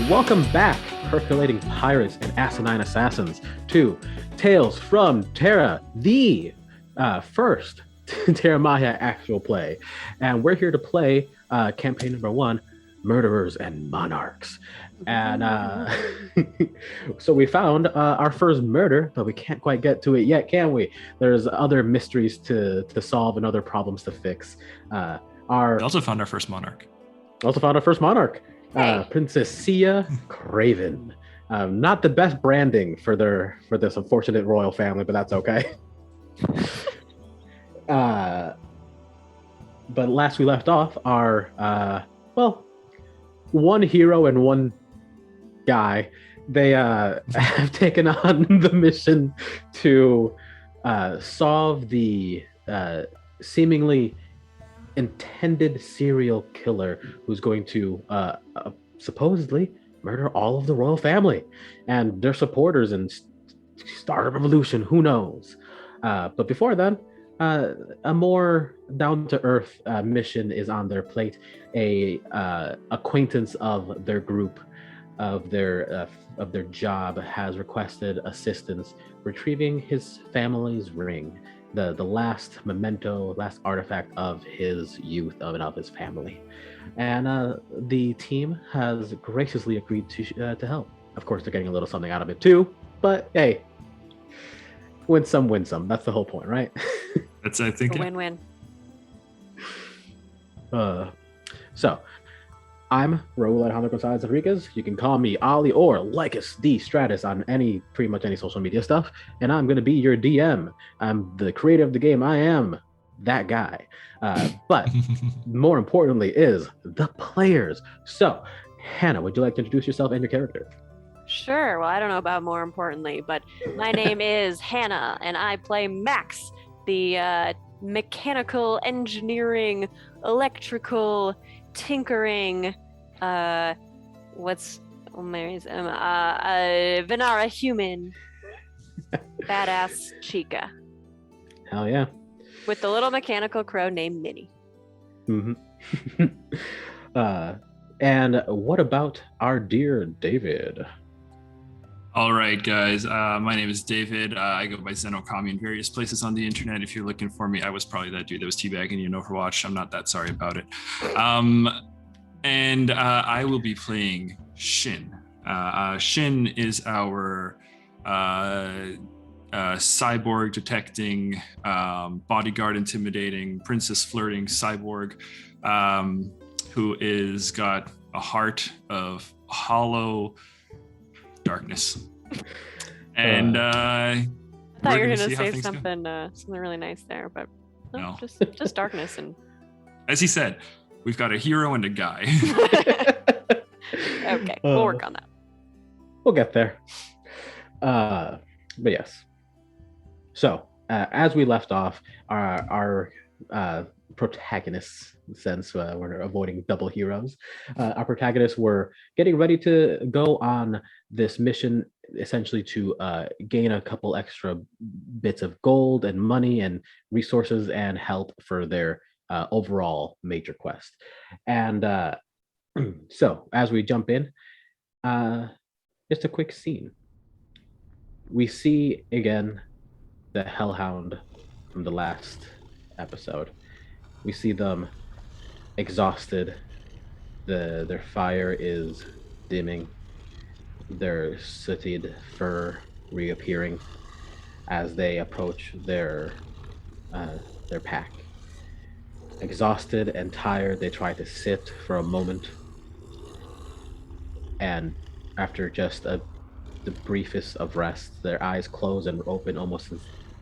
Welcome back, percolating pirates and asinine assassins, to Tales from Terra, the first Terra Maya actual play. And we're here to play campaign number 1, Murderers and Monarchs. And so we found our first murder, but we can't quite get to it yet, can we? There's other mysteries to solve and other problems to fix. We also found our first monarch. Hey. Princess Sia Craven. Not the best branding for this unfortunate royal family, but that's okay. But last we left off, our one hero and one guy, they have taken on the mission to solve the seemingly intended serial killer who's going to supposedly murder all of the royal family and their supporters and start a revolution. Who knows? But before then, a more down-to-earth mission is on their plate. A acquaintance of their group, of their job, has requested assistance retrieving his family's ring, the last memento, last artifact of his youth and of his family. And the team has graciously agreed to help. Of course, they're getting a little something out of it too, but hey, win some, win some. That's the whole point, right? That's, I think, a win-win. So, I'm Raul Alejandro Gonzalez Rodriguez. You can call me Ali or Lycus D Stratus on pretty much any social media stuff, and I'm going to be your DM. I'm the creator of the game. I am that guy. But more importantly is the players. So, Hannah, would you like to introduce yourself and your character? Sure. Well, I don't know about more importantly, but my name is Hannah, and I play Max, the mechanical engineering, electrical, tinkering, Venara human, badass chica. Hell yeah. With the little mechanical crow named Minnie. Mm-hmm. And what about our dear David? All right, guys. My name is David. I go by Zenokami in various places on the internet. If you're looking for me, I was probably that dude that was teabagging you in Overwatch. I'm not that sorry about it. And I will be playing Shin. Shin is our cyborg detecting, bodyguard intimidating, princess flirting cyborg, who is got a heart of hollow darkness. And I thought you were gonna say something really nice there, but no. just darkness. And as he said, we've got a hero and a guy. Okay, we'll work on that. We'll get there. But yes. So, as we left off, our protagonists, since we're avoiding double heroes, our protagonists were getting ready to go on this mission, essentially to gain a couple extra bits of gold and money and resources and help for their overall major quest. And so, as we jump in, just a quick scene. We see again the Hellhound from the last episode. We see them exhausted. Their fire is dimming. Their sooted fur reappearing as they approach their pack. Exhausted and tired, they try to sit for a moment, and after just the briefest of rest, their eyes close and open almost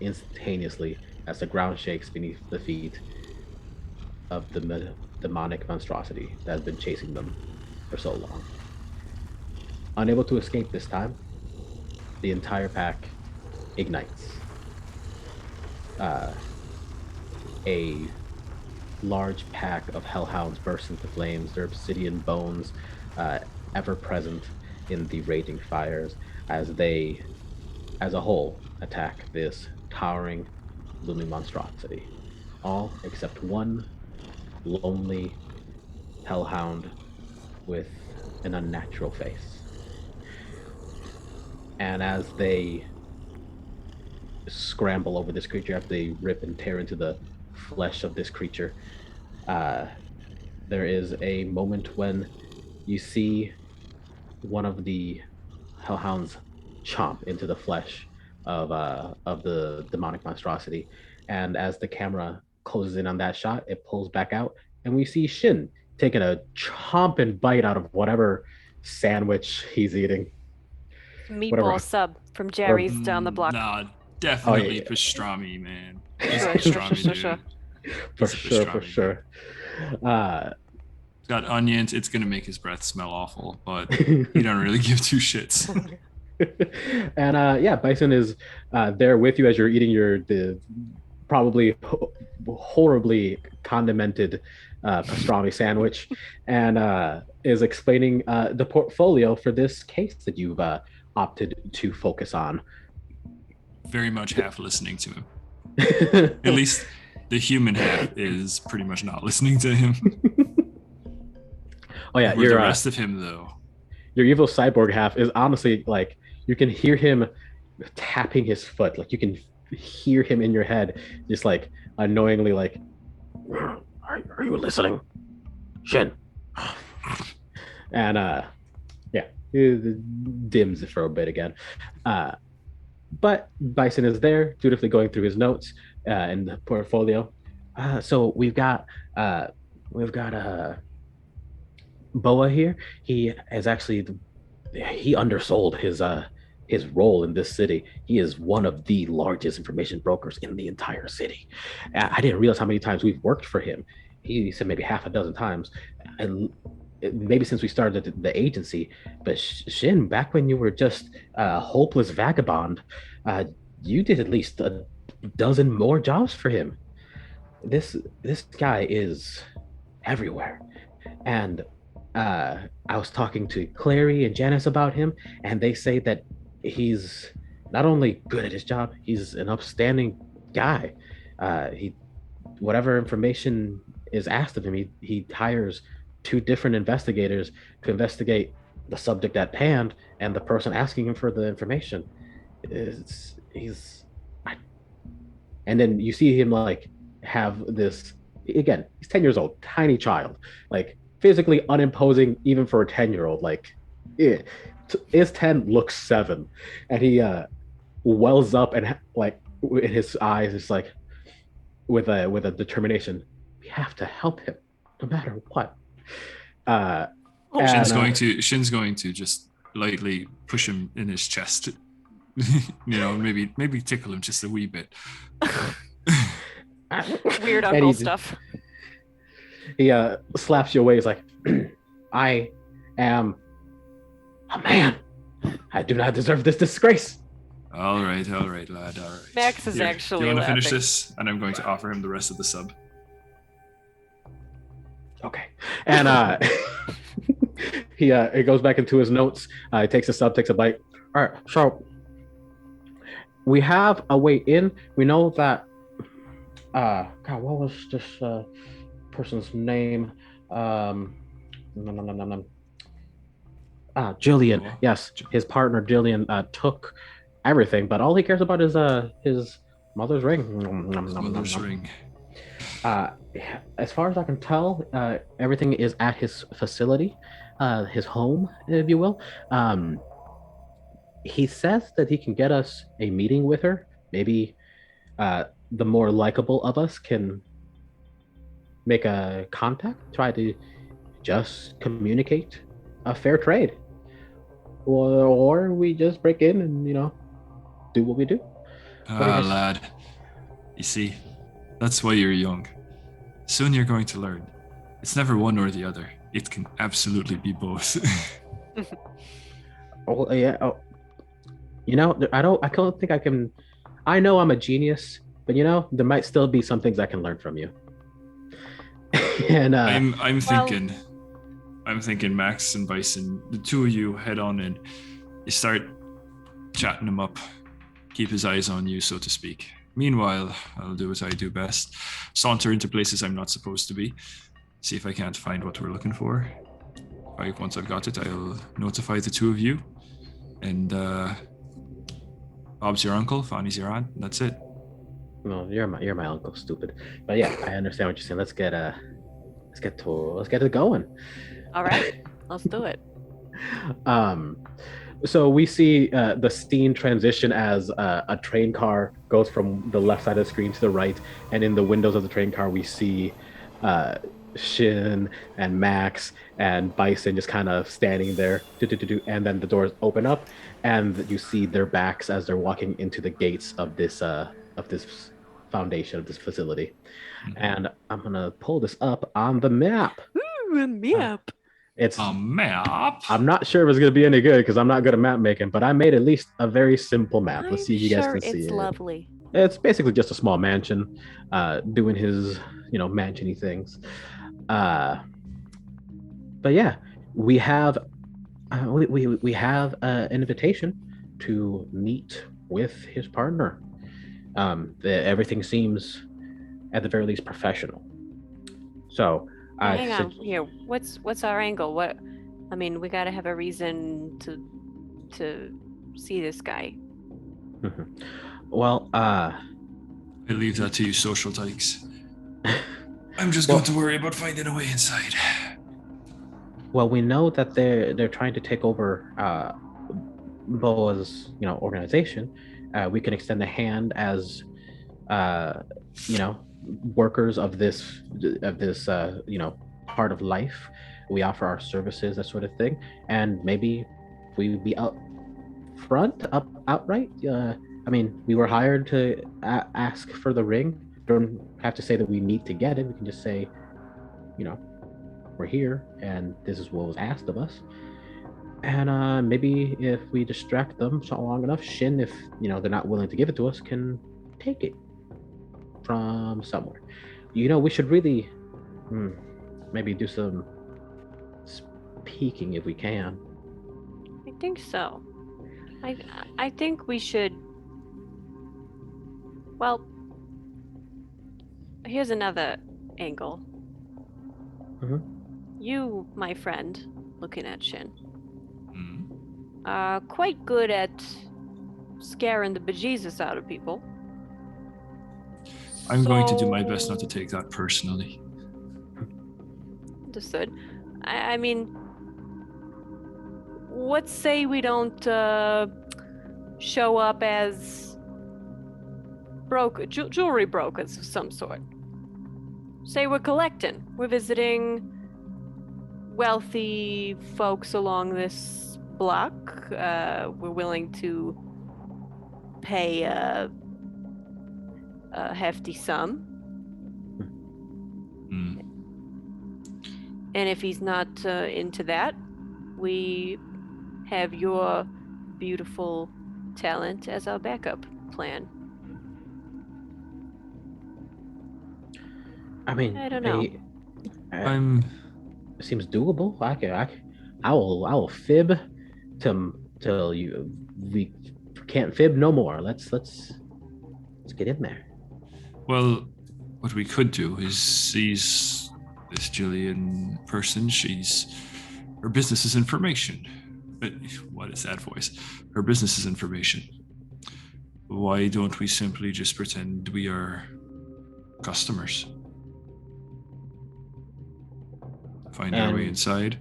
instantaneously as the ground shakes beneath the feet of the demonic monstrosity that has been chasing them for so long. Unable to escape this time, the entire pack ignites. A large pack of hellhounds burst into flames, their obsidian bones ever present in the raging fires as they, as a whole, attack this towering, looming monstrosity. All except one lonely hellhound with an unnatural face. And as they scramble over this creature, after they rip and tear into the flesh of this creature, uh, there is a moment when you see one of the hellhounds chomp into the flesh of the demonic monstrosity, and as the camera closes in on that shot, it pulls back out, and we see Shin taking a chomping bite out of whatever sandwich he's eating. Meatball Whatever. sub from Or, Jerry's down the block. Nah, oh definitely yeah, pastrami, man. He's a Sure, sure, pastrami sure, sure, dude. for He's a sure, for pastrami dude. sure. It's got onions. It's gonna make his breath smell awful, but he don't really give two shits. And yeah, Bison is there with you as you're eating the probably horribly condimented pastrami sandwich, and is explaining the portfolio for this case that you've opted to focus on. Very much half listening to him. At least the human half is pretty much not listening to him. Oh yeah, the rest of him though. Your evil cyborg half is honestly like you can hear him tapping his foot, like you can hear him in your head, just like annoyingly, like, are you listening, Shin? And yeah, it dims for a bit again. But Bison is there, dutifully going through his notes in the portfolio. So we've got Boa here. He is actually he undersold his role in this city. He is one of the largest information brokers in the entire city. I didn't realize how many times we've worked for him. He said maybe half a dozen times, and maybe since we started the agency. But Shin, back when you were just a hopeless vagabond, you did at least a dozen more jobs for him. This guy is everywhere, and I was talking to Clary and Janice about him, and they say that he's not only good at his job, he's an upstanding guy. He whatever information is asked of him, he hires two different investigators to investigate the subject at hand and the person asking him for the information. And then you see him like have this again. He's 10 years old, tiny child, like physically unimposing even for a 10-year-old. Like, his 10 looks 7, and he wells up and like in his eyes, it's like with a determination. We have to help him, no matter what. Shin's going to just lightly push him in his chest. Maybe tickle him just a wee bit. Weird uncle stuff. He slaps you away. He's like, I am a man. I do not deserve this disgrace. All right, lad. All right. Max is actually. Do you want to finish laughing. this? And I'm going to offer him the rest of the sub. Okay. And he goes back into his notes. He takes a sub, takes a bite. All right. So we have a way in. We know that. God, what was this person's name? Jillian. Yes, his partner Jillian took everything, but all he cares about is his mother's ring. Mother's ring. As far as I can tell, everything is at his facility, his home, if you will. He says that he can get us a meeting with her. Maybe the more likable of us can make a contact, try to just communicate a fair trade, or we just break in and do what we do. Lad, you see, that's why you're young. Soon you're going to learn. It's never one or the other. It can absolutely be both. Oh yeah. Oh, I don't think I can. I know I'm a genius, but there might still be some things I can learn from you. And I'm thinking Max and Bison, the two of you head on in. You start chatting him up, keep his eyes on you, so to speak. Meanwhile, I'll do what I do best. Saunter into places I'm not supposed to be. see if I can't find what we're looking for. Once I've got it, I'll notify the two of you. And Bob's your uncle, Fonny's your aunt. That's it. No, you're my uncle, stupid. But yeah, I understand what you're saying. Let's get it going. All right, let's do it. So we see the scene transition as a train car goes from the left side of the screen to the right, and in the windows of the train car we see Shin and Max and Bison just kind of standing there, and then the doors open up, and you see their backs as they're walking into the gates of this foundation of this facility. And I'm gonna pull this up on the map. Ooh, a map. It's a map. I'm not sure if it's gonna be any good because I'm not good at map making, but I made at least a very simple map. Let's see if you guys can see it. It's lovely. It's basically just a small mansion, doing his mansion-y things. But yeah, we have we have an invitation to meet with his partner. Everything seems, at the very least, professional. So hang on here. What's our angle? What? I mean, we got to have a reason to see this guy. Well, I leave that to you, social tykes. I'm just going to worry about finding a way inside. Well, we know that they're trying to take over Boa's organization. We can extend a hand as workers of this part of life. We offer our services, that sort of thing, and maybe we be outright. I mean, we were hired to ask for the ring. Don't have to say that we need to get it. We can just say, we're here, and this is what was asked of us. And maybe if we distract them so long enough, Shin, if they're not willing to give it to us, can take it from somewhere. We should really maybe do some speaking if we can. I think so. I think we should. Well, here's another angle. You, my friend, looking at Shin, are quite good at scaring the bejesus out of people. I'm going to do my best not to take that personally. Understood. I mean, let's say we don't show up as jewelry brokers of some sort. Say we're collecting. We're visiting wealthy folks along this block. We're willing to pay a hefty sum. And if he's not into that, we have your beautiful talent as our backup plan. I mean, I don't know. It seems doable. I will fib till we can't fib no more. Let's get in there. Well, what we could do is seize this Jillian person. Her business is information. What is that voice? Her business is information. Why don't we simply just pretend we are customers? Find our way inside,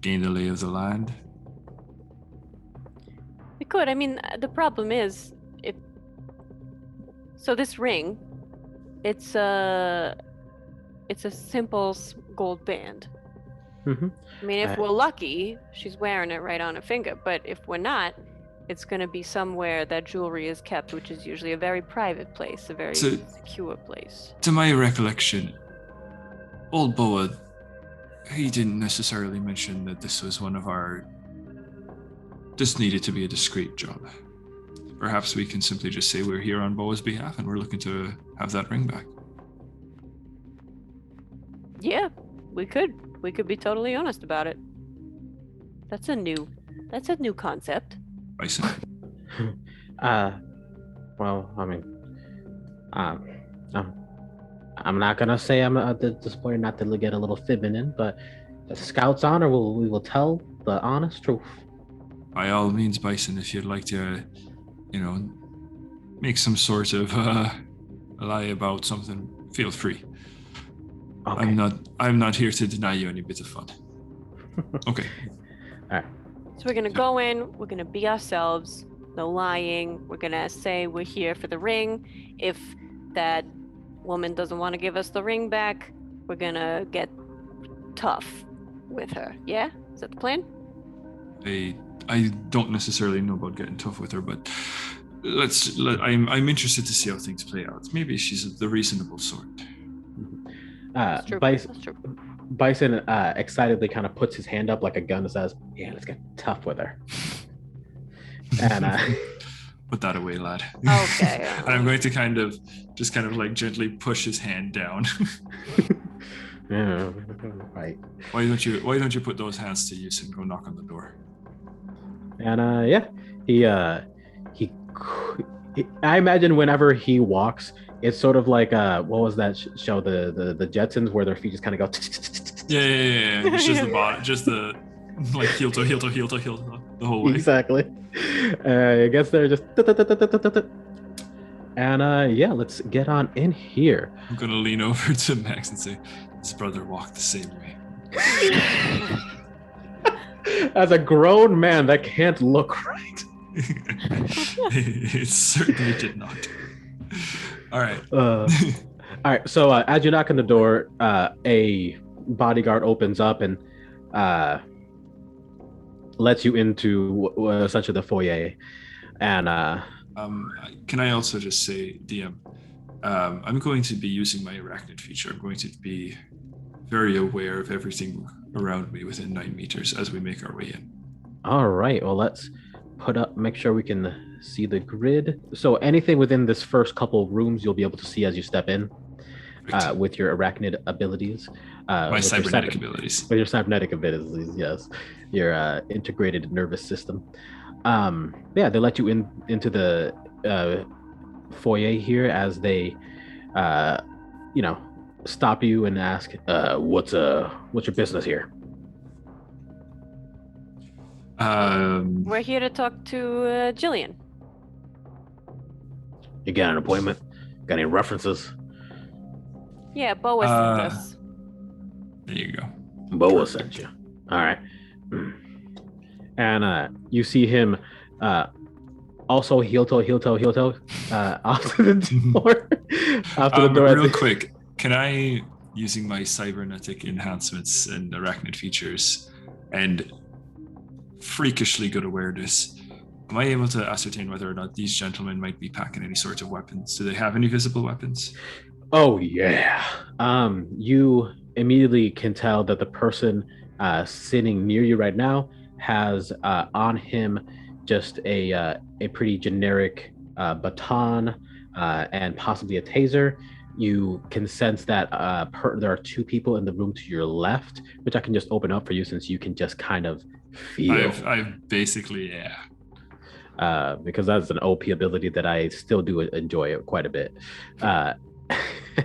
gain the lay of the land. We could. I mean, the problem is, so this ring, it's a simple gold band. I mean, if we're lucky, she's wearing it right on her finger. But if we're not, it's going to be somewhere that jewelry is kept, which is usually a very private place, a very secure place. To my recollection, old Boa, he didn't necessarily mention that this was this needed to be a discreet job. Perhaps we can simply just say we're here on Boa's behalf and we're looking to have that ring back. Yeah, we could be totally honest about it. That's a new concept. Bison. Well, I mean, I'm not gonna say I'm disappointed not to get a little fibbing in, but the Scout's honor, we will tell the honest truth. By all means, Bison, if you'd like to, make some sort of lie about something, feel free. Okay. I'm not here to deny you any bit of fun. Okay. All right. So we're gonna go in, we're gonna be ourselves, no lying, we're gonna say we're here for the ring. If that woman doesn't want to give us the ring back, we're gonna get tough with her. Yeah? Is that the plan? I don't necessarily know about getting tough with her, but I'm interested to see how things play out. Maybe she's the reasonable sort. That's true. Bison, That's true. Bison excitedly kind of puts his hand up like a gun and says, "Yeah, let's get tough with her." And put that away, lad. Okay. And I'm going to kind of like gently push his hand down. yeah, right. Why don't you put those hands to use and go knock on the door? And he I imagine whenever he walks, it's sort of like what was that show, the Jetsons, where their feet just kind of go. Yeah. It's just the bottom, just the like heel to heel the whole way. Exactly. I guess they're just. And yeah, let's get on in here. I'm gonna lean over to Max and say, "His brother walked the same way." As a grown man, that can't look right. It certainly did not. All right. All right. So as you knock on the door, a bodyguard opens up and lets you into essentially the foyer. And can I also just say, DM, I'm going to be using my arachnid feature. I'm going to be very aware of everything around me within 9 meters as we make our way in. All right. Well, let's make sure we can see the grid. So anything within this first couple rooms, you'll be able to see as you step in with your arachnid abilities. My cybernetic abilities. With your cybernetic abilities, yes. Your integrated nervous system. Yeah, they let you into the foyer here as they, stop you and ask, what's your business here? We're here to talk to Jillian. You got an appointment? Got any references? Yeah, Boa sent us. There you go. Boa sent you. All right. And you see him also heel toe after the door. After the door. Real quick, can I, using my cybernetic enhancements and arachnid features and freakishly good awareness, am I able to ascertain whether or not these gentlemen might be packing any sort of weapons? Do they have any visible weapons? Oh yeah. You immediately can tell that the person sitting near you right now has on him just a pretty generic baton and possibly a taser. You can sense that there are two people in the room to your left, which I can just open up for you since you can just kind of feel. I've basically, yeah. Because that's an OP ability that I still do enjoy quite a bit.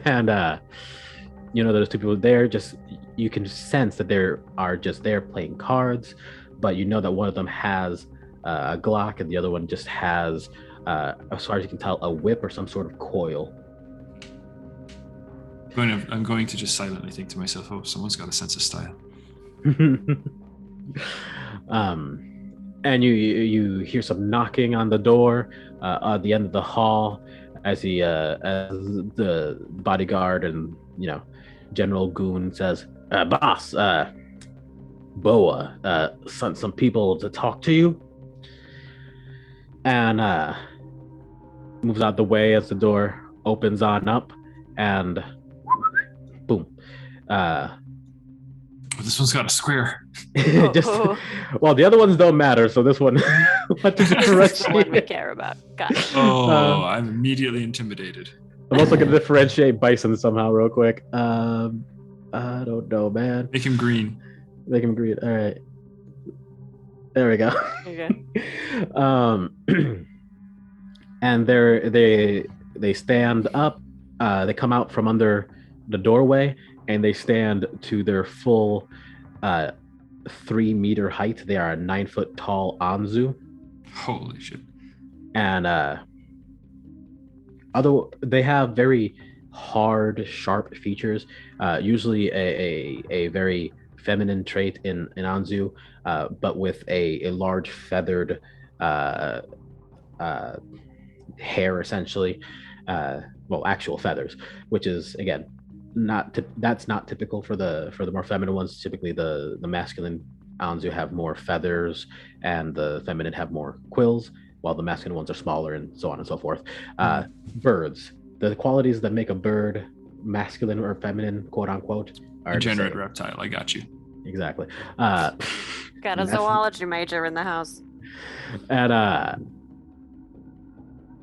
And there's two people there. Just you can sense that they are just there playing cards, but you know that one of them has a Glock and the other one just has, as far as you can tell, a whip or some sort of coil. I'm going to just silently think to myself, "Oh, someone's got a sense of style." And you hear some knocking on the door at the end of the hall as the bodyguard and General Goon says, "Boss, Boa sent some people to talk to you," and moves out the way as the door opens on up, and boom. This one's got a square. Well, the other ones don't matter, so this one. This is the one we care about. Got it. Oh, I'm immediately intimidated. I'm also going to differentiate Bison somehow, real quick. I don't know, man. Make him green. Make him green. All right. There we go. Okay. And they stand up. They come out from under the doorway, and they stand to their full 3 meter height. They are a 9 foot tall Anzu, Holy shit. and although they have very hard, sharp features, usually a very feminine trait in Anzu, but with a large feathered uh, uh, hair, essentially. Well, actual feathers, which is again that's not typical for the more feminine ones. Typically, the masculine Anzu have more feathers, and the feminine have more quills, while the masculine ones are smaller, and so on and so forth. Birds, the qualities that make a bird masculine or feminine, quote unquote, are Degenerate reptile, I got you. exactly. Got a zoology major in the house. And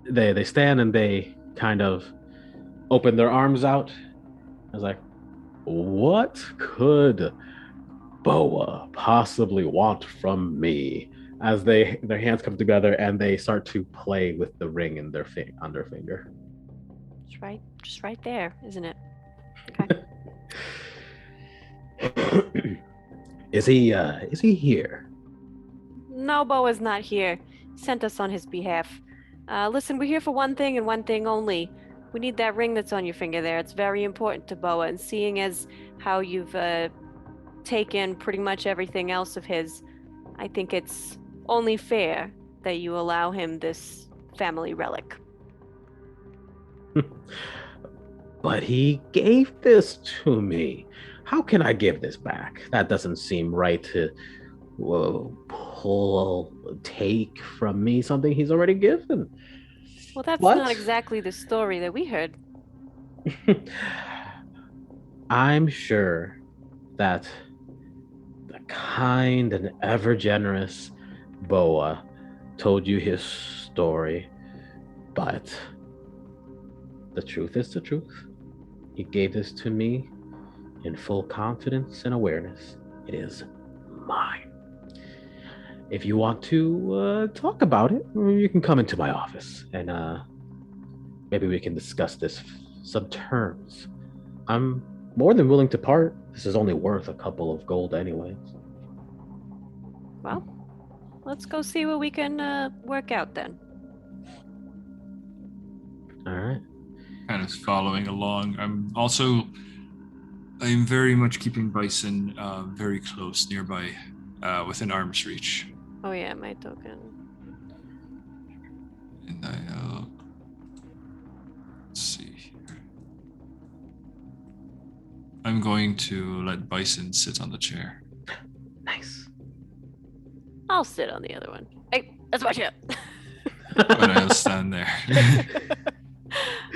they stand and they kind of open their arms out. I was like, what could Boa possibly want from me? As their hands come together and they start to play with the ring in their on their finger. Just right there, isn't it? Okay. Is he here? No, Boa's not here. Sent us on his behalf. Listen, we're here for one thing and one thing only. We need that ring that's on your finger there. It's very important to Boa, and seeing as how you've taken pretty much everything else of his, I think it's only fair that you allow him this family relic. But he gave this to me. How can I give this back? That doesn't seem right to take from me something he's already given. Well, that's not exactly the story that we heard. I'm sure that the kind and ever generous Boa told you his story, but the truth is the truth. He gave this to me in full confidence and awareness. It is mine. If you want to talk about it, you can come into my office and maybe we can discuss some terms. I'm more than willing to part. This is only worth a couple of gold anyways. Well, let's go see what we can work out then. All right. Kind of following along. I'm very much keeping Bison very close nearby, within arm's reach. Oh yeah, my token. And let's see here. I'm going to let Bison sit on the chair. Nice. I'll sit on the other one. Hey, that's my chair. But I'll stand there.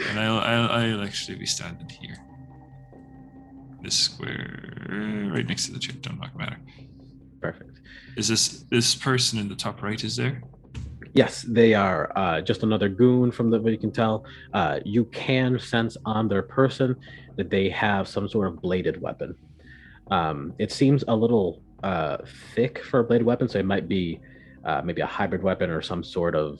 And I'll actually be standing here. This square right next to the chair. Don't matter. Perfect. Is this person in the top right is there? Yes, they are just another goon from what you can tell. You can sense on their person that they have some sort of bladed weapon. It seems a little thick for a bladed weapon, so it might be maybe a hybrid weapon or some sort of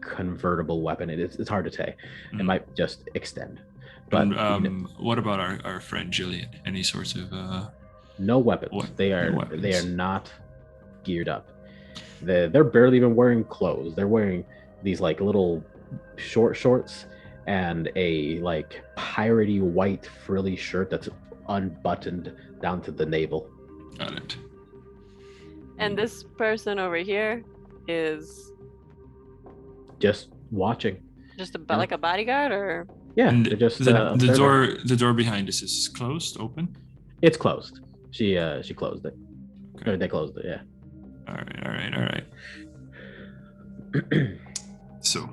convertible weapon. It's hard to say. It might just extend. But what about our friend Jillian? Any sorts of no weapons. They are not geared up. They're barely even wearing clothes. They're wearing these like little short shorts and a like piratey white frilly shirt that's unbuttoned down to the navel. Got it. And this person over here is just watching. Just like a bodyguard, or yeah, and they're just the door behind us is closed, open. It's closed. She closed it. Okay. Or they closed it. Yeah. All right. So,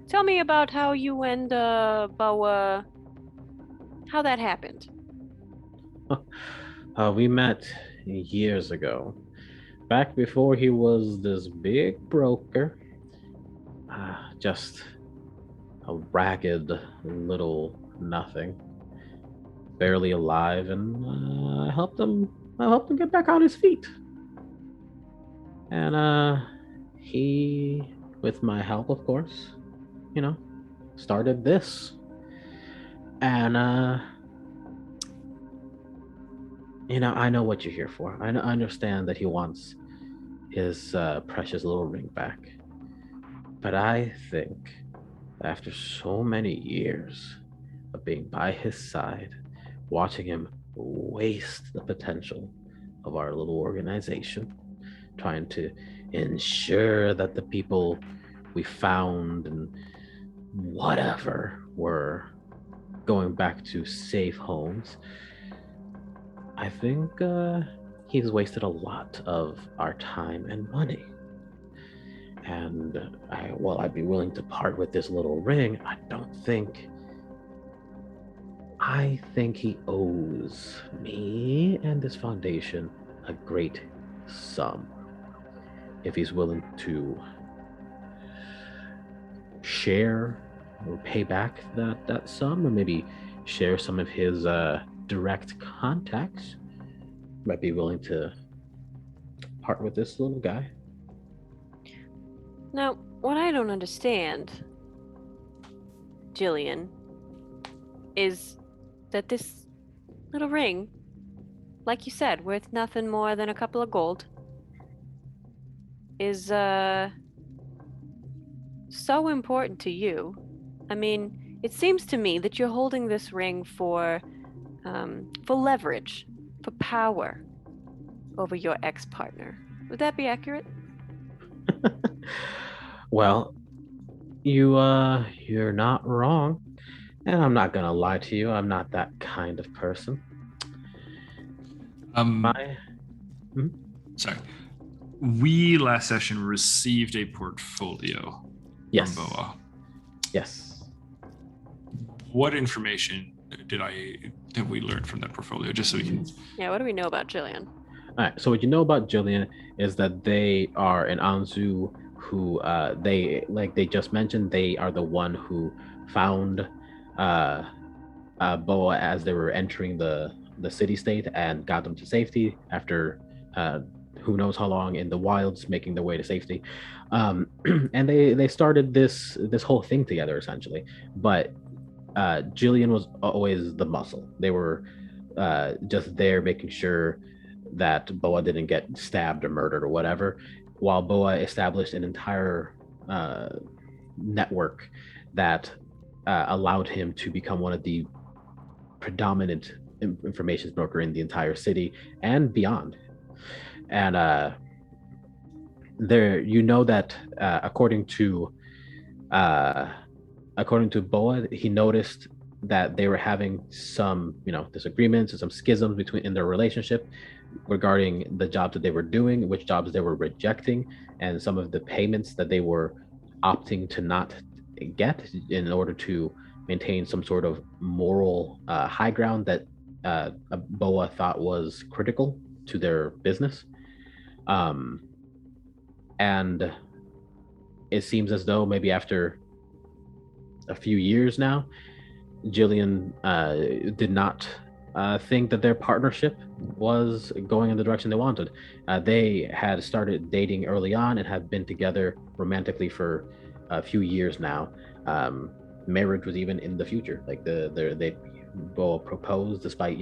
tell me about how you and Boa, how that happened. We met years ago, back before he was this big broker. Just a ragged little nothing, barely alive, and I helped him get back on his feet. And he, with my help, of course, started this. And I know what you're here for. I understand that he wants his precious little ring back. But I think that after so many years of being by his side, watching him waste the potential of our little organization, trying to ensure that the people we found and whatever were going back to safe homes, I think he's wasted a lot of our time and money. And I'd be willing to part with this little ring. I think he owes me and this foundation a great sum. If he's willing to share or pay back that sum, or maybe share some of his direct contacts, might be willing to part with this little guy. Now, what I don't understand, Jillian, is that this little ring, like you said, worth nothing more than a couple of gold, is so important to you. I mean, it seems to me that you're holding this ring for leverage, for power over your ex-partner. Would that be accurate? Well, you're not wrong. And I'm not gonna lie to you, I'm not that kind of person. Sorry. We last session received a portfolio Yes. from Boa. Yes. What information did we learn from that portfolio? Just so we can. Yeah, what do we know about Jillian? All right. So what you know about Jillian is that they are an Anzu who they just mentioned, they are the one who found Boa as they were entering the city state and got them to safety after who knows how long in the wilds, making their way to safety. And they started this whole thing together essentially. But Jillian was always the muscle. They were just there making sure that Boa didn't get stabbed or murdered or whatever, while Boa established an entire network that allowed him to become one of the predominant information broker in the entire city and beyond. And that according to Boa, he noticed that they were having some disagreements and some schisms in their relationship regarding the jobs that they were doing, which jobs they were rejecting, and some of the payments that they were opting to not get in order to maintain some sort of moral high ground that Boa thought was critical to their business. And it seems as though maybe after a few years now, Jillian did not think that their partnership was going in the direction they wanted. They had started dating early on and have been together romantically for a few years now. Marriage was even in the future. Like they both proposed despite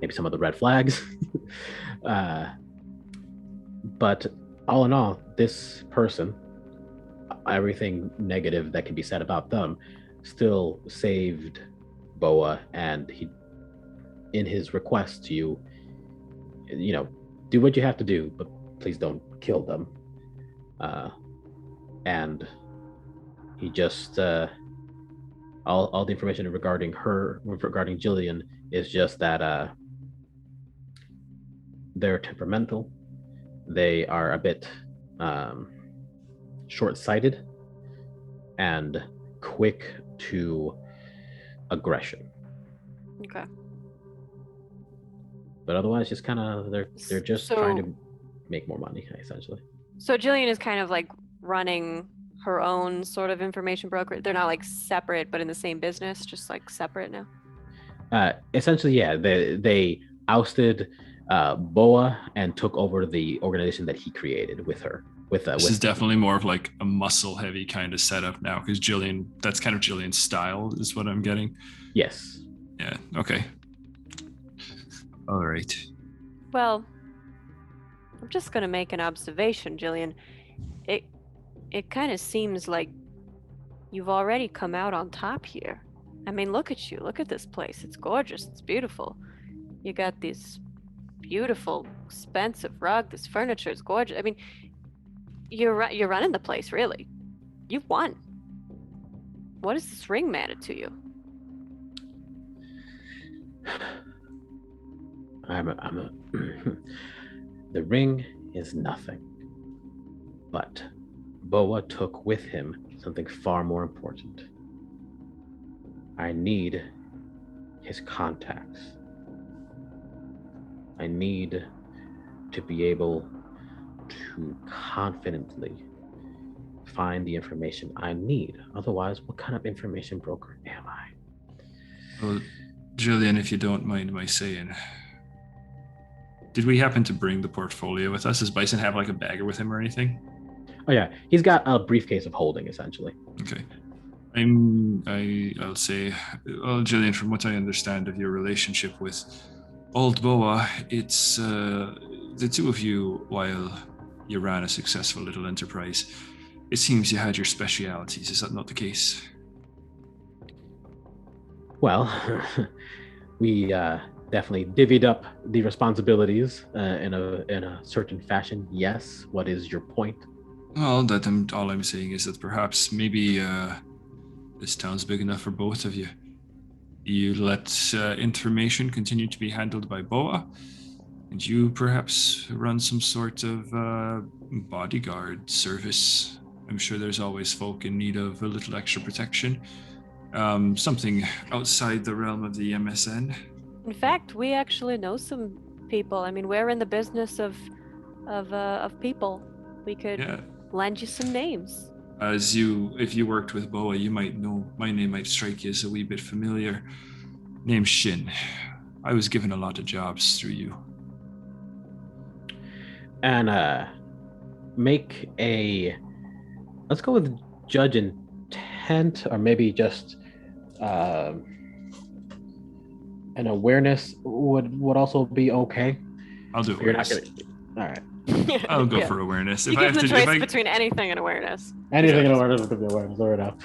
maybe some of the red flags. But all in all, this person, everything negative that can be said about them, still saved Boa, and he, in his request to you, do what you have to do, but please don't kill them. And he just all the information regarding Jillian is just that they're temperamental, they are a bit short-sighted and quick to aggression. Okay. But otherwise, just kind of they're just trying to make more money, essentially. So Jillian is kind of like running her own sort of information broker. They're not like separate, but in the same business, just like separate now. Essentially, yeah. They ousted Boa and took over the organization that he created with her, This is definitely more of like a muscle heavy kind of setup now, because Jillian, that's kind of Jillian's style, is what I'm getting. Yes. Yeah. Okay. All right. Well, I'm just gonna make an observation, Jillian. It kind of seems like you've already come out on top here. I mean, look at you. Look at this place. It's gorgeous. It's beautiful. You got this beautiful, expensive rug. This furniture is gorgeous. I mean, you're running the place, really. You've won. What does this ring matter to you? The ring is nothing. But Boa took with him something far more important. I need his contacts. I need to be able to confidently find the information I need. Otherwise, what kind of information broker am I? Well, Jillian, if you don't mind my saying, did we happen to bring the portfolio with us? Does Bison have like a bagger with him or anything? Oh yeah, he's got a briefcase of holding, essentially. Okay. I'll say, well, Jillian, from what I understand of your relationship with Old Boa, it's the two of you, while you ran a successful little enterprise, it seems you had your specialities. Is that not the case? Well, we definitely divvied up the responsibilities in a certain fashion. Yes. What is your point? Well, all I'm saying is that perhaps maybe this town's big enough for both of you. You let information continue to be handled by Boa, and you perhaps run some sort of bodyguard service. I'm sure there's always folk in need of a little extra protection. Something outside the realm of the MSN. In fact, we actually know some people. I mean, we're in the business of people. We could lend you some names. If you worked with Boa, you might know my name might strike you as a wee bit familiar. Name's Shin. I was given a lot of jobs through you. And let's go with judge intent, or maybe just an awareness would also be okay. I'll do awareness. All right. I'll go for awareness. You give the choice between anything and awareness. Anything and awareness could be awareness. Fair enough.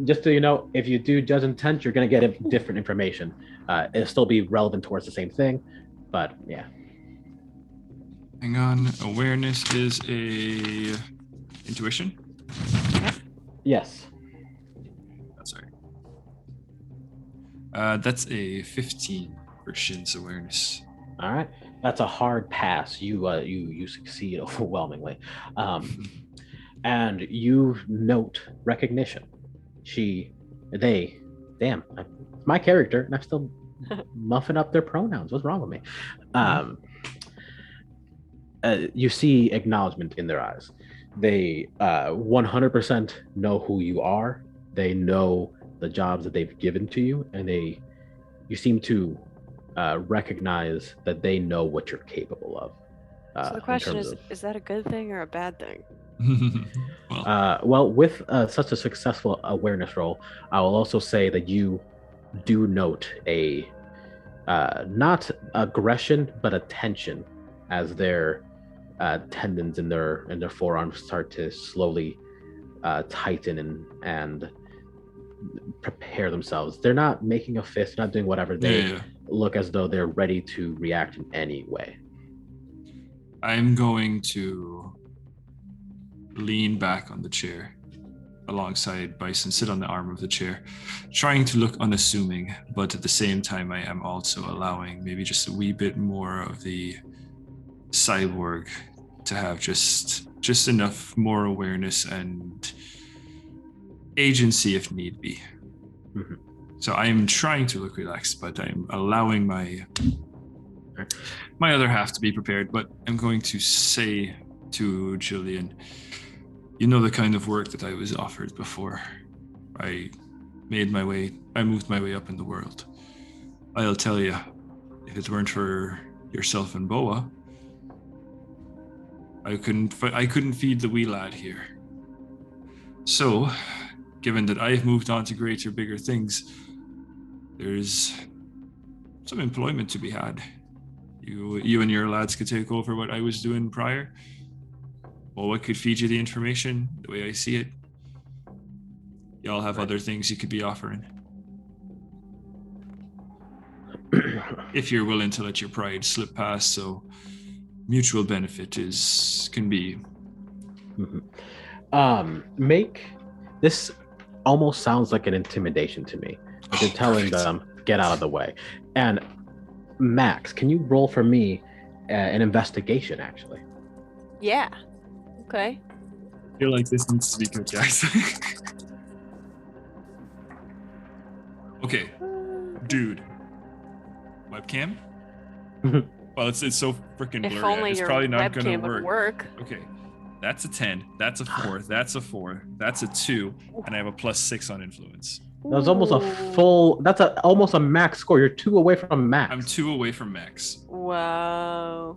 Just so you know, if you do judge intent, you're going to get different information. It'll still be relevant towards the same thing, but yeah. Hang on. Awareness is a intuition? Yes. Sorry. That's a 15 for Shin's awareness. All right. That's a hard pass. You succeed overwhelmingly. And you note recognition. My character, and I'm still muffing up their pronouns. What's wrong with me? You see acknowledgement in their eyes. They 100% know who you are. They know the jobs that they've given to you, and you seem to recognize that they know what you're capable of. So the question is that a good thing or a bad thing? Well, with such a successful awareness roll, I will also say that you do note a not aggression but attention as their tendons in their forearms start to slowly tighten and prepare themselves. They're not making a fist, not doing whatever. They look as though they're ready to react in any way. I'm going to lean back on the chair alongside Bison, sit on the arm of the chair, trying to look unassuming, but at the same time I am also allowing maybe just a wee bit more of the cyborg to have just enough more awareness and agency if need be. Mm-hmm. So I am trying to look relaxed, but I'm allowing my other half to be prepared. But I'm going to say to Jillian, you know the kind of work that I was offered before. I moved my way up in the world. I'll tell you, if it weren't for yourself and Boa, I couldn't feed the wee lad here. So, given that I've moved on to greater, bigger things, there's some employment to be had. You and your lads could take over what I was doing prior. Well, what could feed you the information, the way I see it. Y'all have other things you could be offering. If you're willing to let your pride slip past, so mutual benefit can be. Make this almost sounds like an intimidation to me. Like you're telling them, get out of the way. And Max, can you roll for me an investigation, actually? Yeah. Okay. I feel like this needs to be good, guys. Okay, dude. Webcam? Well, it's so freaking blurry. If only it's your probably not webcam gonna would work. Okay, that's a 10. That's a 4. That's a 4. That's a 2, and I have a +6 on influence. That was almost a full. That's almost a max score. You're 2 away from max. I'm 2 away from max. Wow.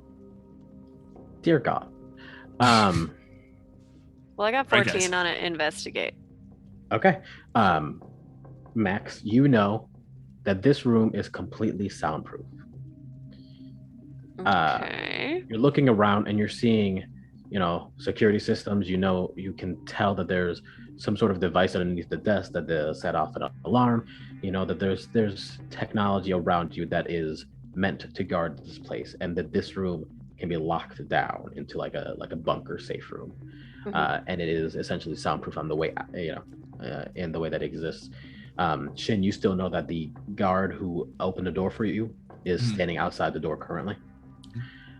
Dear God. Well, I got 14 Right, on it. Investigate. Okay. Max, you know that this room is completely soundproof. Okay. You're looking around and you're seeing, security systems. You can tell that there's some sort of device underneath the desk that they set off an alarm. You know that there's technology around you that is meant to guard this place, and that this room can be locked down into like a bunker safe room. And it is essentially soundproof on the way, in the way that it exists. Shin, you still know that the guard who opened the door for you is standing outside the door currently.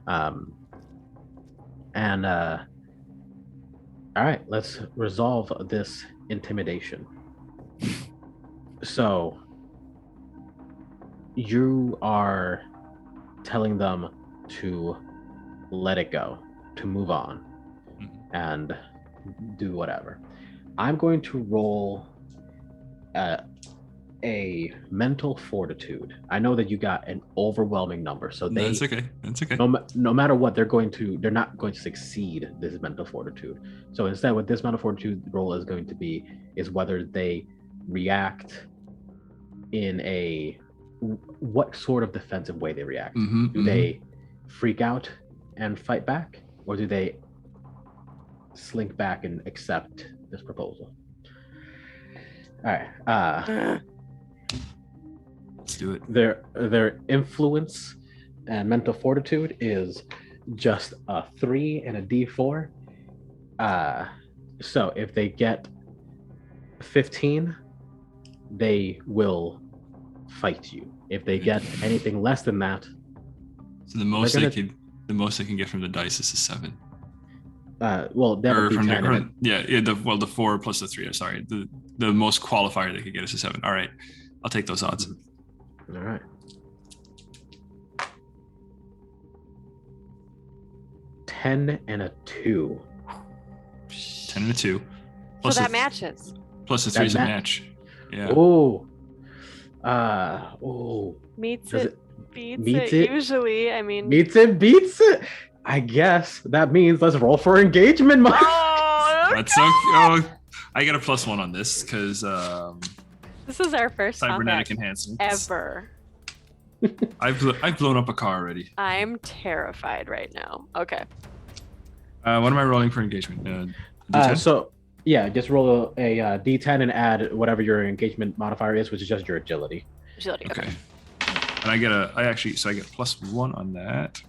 All right, let's resolve this intimidation. So you are telling them to let it go, to move on, and do whatever. I'm going to roll a mental fortitude. I know that you got an overwhelming number, so That's okay. no matter what, they're not going to succeed this mental fortitude. So instead, what this mental fortitude roll is going to be is whether they react in what sort of defensive way they react. Do they freak out and fight back, or do they slink back and accept this proposal? All right. Let's do it. Their influence and mental fortitude is just a 3 and a D4. So if they get 15, they will fight you. If they get anything less than that, so the most they can get from the dice is a 7. Well, that would be 10. The 4 plus the 3. Sorry, the most qualifier they could get is a 7. All right, I'll take those odds. All right. 10 and a 2. 10 and a 2. So that matches. Plus the 3 is a match. Yeah. Meets Does it, beats it. Usually, I mean. Meets it, beats it. I guess that means let's roll for engagement. Oh, that's okay. Oh, I get a +1 on this because this is our first cybernetic enhancement ever. I've blown up a car already. I'm terrified right now. Okay. What am I rolling for engagement? So yeah, just roll a D10 and add whatever your engagement modifier is, which is just your agility. Okay. And I get +1 on that.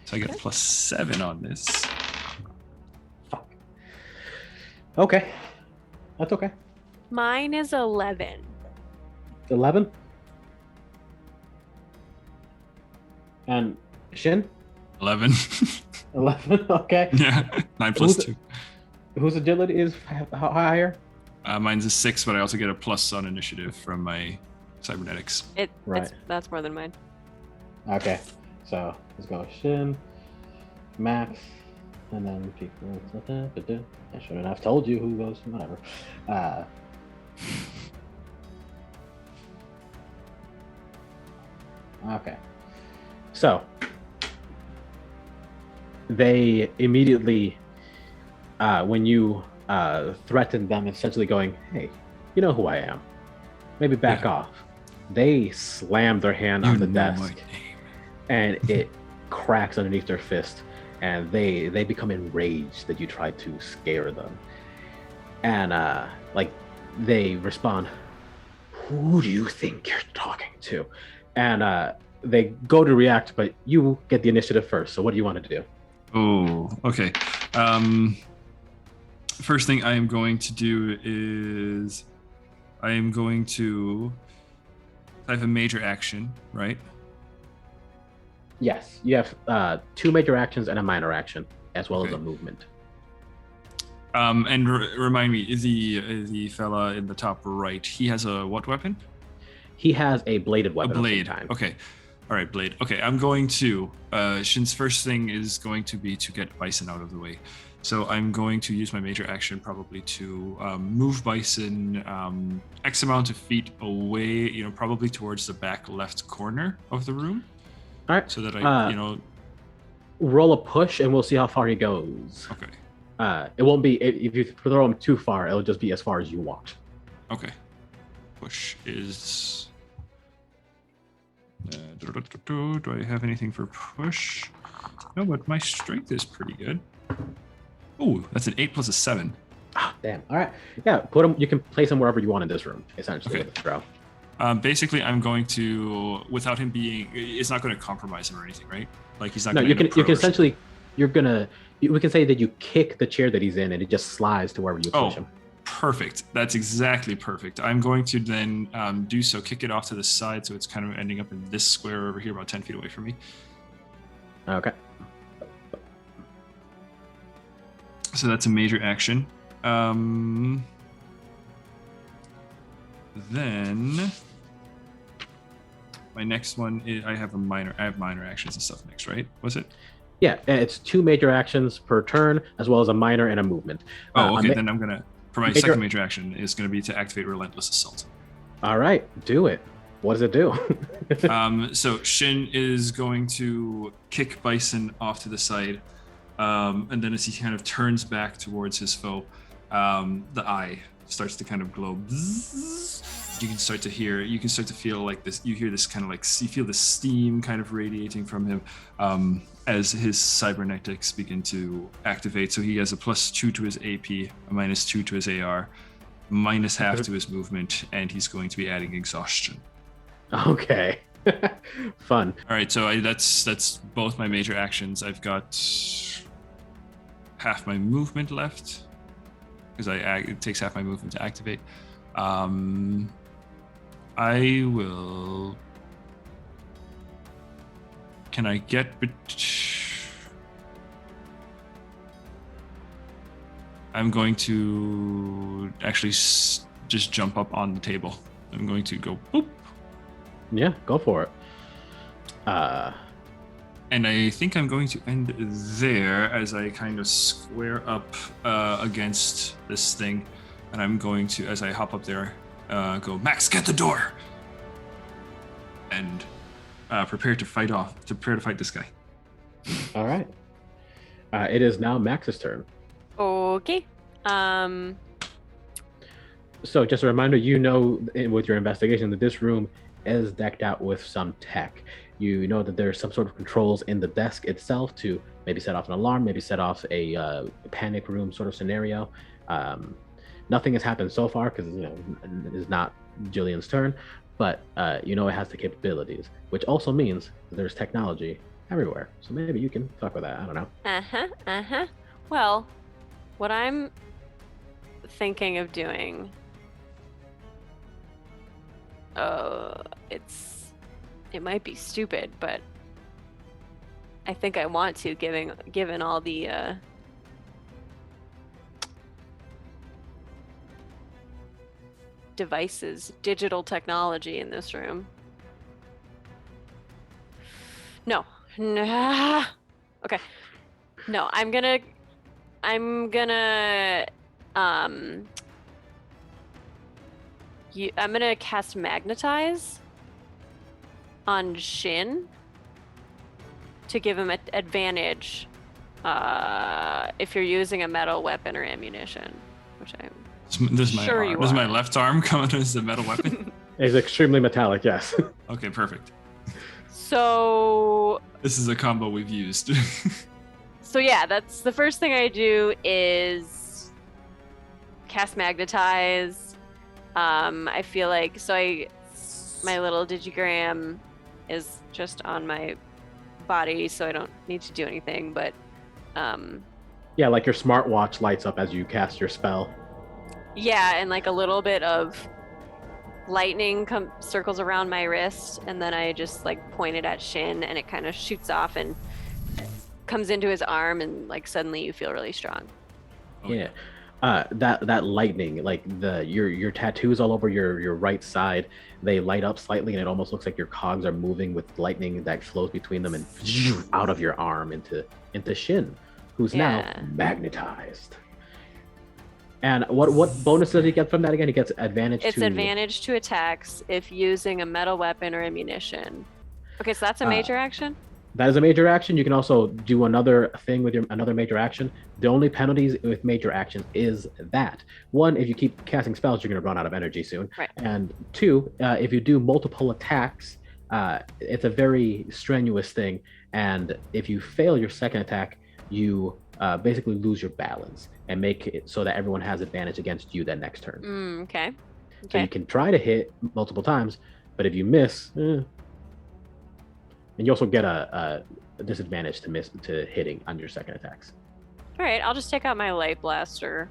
So I get +7 on this. Fuck. Okay. That's okay. Mine is 11. 11? And Shin? 11. 11, okay. Yeah, 9 plus 2. Whose agility is higher? Mine's a 6, but I also get a plus on initiative from my cybernetics. That's more than mine. Okay, so let's go Shin, Max, and then people. I shouldn't have told you who goes. Whatever. Okay, so they immediately, when you threaten them, essentially going, "Hey, you know who I am. Maybe back Yeah. off." They slam their hand You on the know my desk, name. and it cracks underneath their fist, and they become enraged that you tried to scare them. And like they respond, "Who do you think you're talking to?" And they go to react, but you get the initiative first. So what do you want to do? Oh, okay. First thing I am going to do is I am going to. I have a major action, right? Yes, you have 2 major actions and a minor action, as well as Okay. a movement. And remind me, is the fella in the top right? He has a what weapon? He has a bladed A weapon blade. of some kind. Okay. All right, blade. Okay, I'm going to. Shin's first thing is going to be to get Bison out of the way. So I'm going to use my major action probably to move Bison X amount of feet away, probably towards the back left corner of the room. All right. So that I, roll a push, and we'll see how far he goes. Okay. It won't be if you throw him too far. It'll just be as far as you walked. Okay. Push is. Do I have anything for push? No, but my strength is pretty good. Oh, that's an 8 plus a 7. Oh, damn. All right. Yeah, put him. You can place him wherever you want in this room, essentially, Okay. with a throw. Basically, I'm going to, without him being, it's not going to compromise him or anything, right? Like he's not. No, going you can essentially, we can say that you kick the chair that he's in, and it just slides to wherever you push him. Perfect. That's exactly perfect. I'm going to then do so, kick it off to the side, so it's kind of ending up in this square over here, about 10 feet away from me. Okay. So that's a major action. Then my next one is I have minor actions and stuff next, right? Was it? Yeah, it's 2 major actions per turn, as well as a minor and a movement. Okay. Then I'm gonna, for my second major action, is going to be to activate Relentless Assault. All right, do it. What does it do? So Shin is going to kick Bison off to the side, and then as he kind of turns back towards his foe, the eye starts to kind of glow. You can start to feel like this. You hear this kind of like, you feel the steam kind of radiating from him as his cybernetics begin to activate. So he has a +2 to his AP, a -2 to his AR, -0.5 to his movement, and he's going to be adding exhaustion. Okay. Fun. All right, so that's both my major actions. I've got half my movement left because it takes half my movement to activate. I will. Can I get? I'm going to actually just jump up on the table. I'm going to go boop. Yeah, go for it. And I think I'm going to end there as I kind of square up against this thing. And I'm going to, as I hop up there, go, Max, get the door! And prepare to fight this guy. All right. It is now Max's turn. Okay. So just a reminder, with your investigation that this room is decked out with some tech. You know that there's some sort of controls in the desk itself to maybe set off an alarm, maybe set off a panic room sort of scenario. Nothing has happened so far because it is not Jillian's turn, but it has the capabilities, which also means that there's technology everywhere. So maybe you can fuck with that. I don't know. Well, what I'm thinking of doing, it might be stupid, but I think I want to, given all the devices, digital technology in this room. No. Okay. No, I'm gonna cast Magnetize on Shin to give him advantage If you're using a metal weapon or ammunition, which I'm Does my Sure arm, you does my are. left arm count as a metal weapon? It's extremely metallic, yes. Okay, perfect. so This is a combo we've used. so yeah, that's the first thing I do is cast magnetize. I feel like my little digigram is just on my body, so I don't need to do anything, but Yeah, like your smartwatch lights up as you cast your spell. yeah, and like a little bit of lightning circles around my wrist, and then I just like point it at Shin, and it kind of shoots off and comes into his arm, and like suddenly you feel really strong. Oh, Yeah. That lightning, like your tattoos all over your right side, they light up slightly, and it almost looks like your cogs are moving with lightning that flows between them and out of your arm into Shin, who's now magnetized. And what bonus does he get from that again? He gets advantage. It's advantage to attacks if using a metal weapon or ammunition. Okay, so that's a major action. That is a major action. You can also do another thing with another major action. The only penalties with major actions is that one, if you keep casting spells, you're going to run out of energy soon. Right. And two, if you do multiple attacks, it's a very strenuous thing. And if you fail your second attack, you basically lose your balance and make it so that everyone has advantage against you that next turn. Okay. So you can try to hit multiple times, but if you miss, and you also get a disadvantage to hitting on your second attacks. All right, I'll just take out my light blaster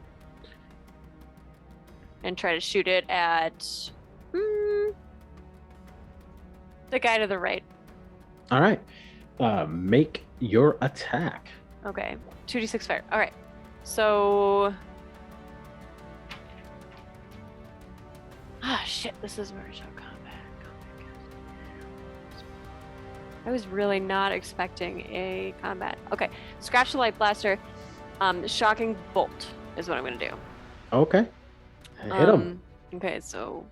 and try to shoot it at the guy to the right. All right, make your attack. Okay, 2d6 fire. All right, so shit, this is martial combat. I was really not expecting a combat. Okay, scratch the light blaster. Shocking bolt is what I'm gonna do. Okay, hit him. Okay, so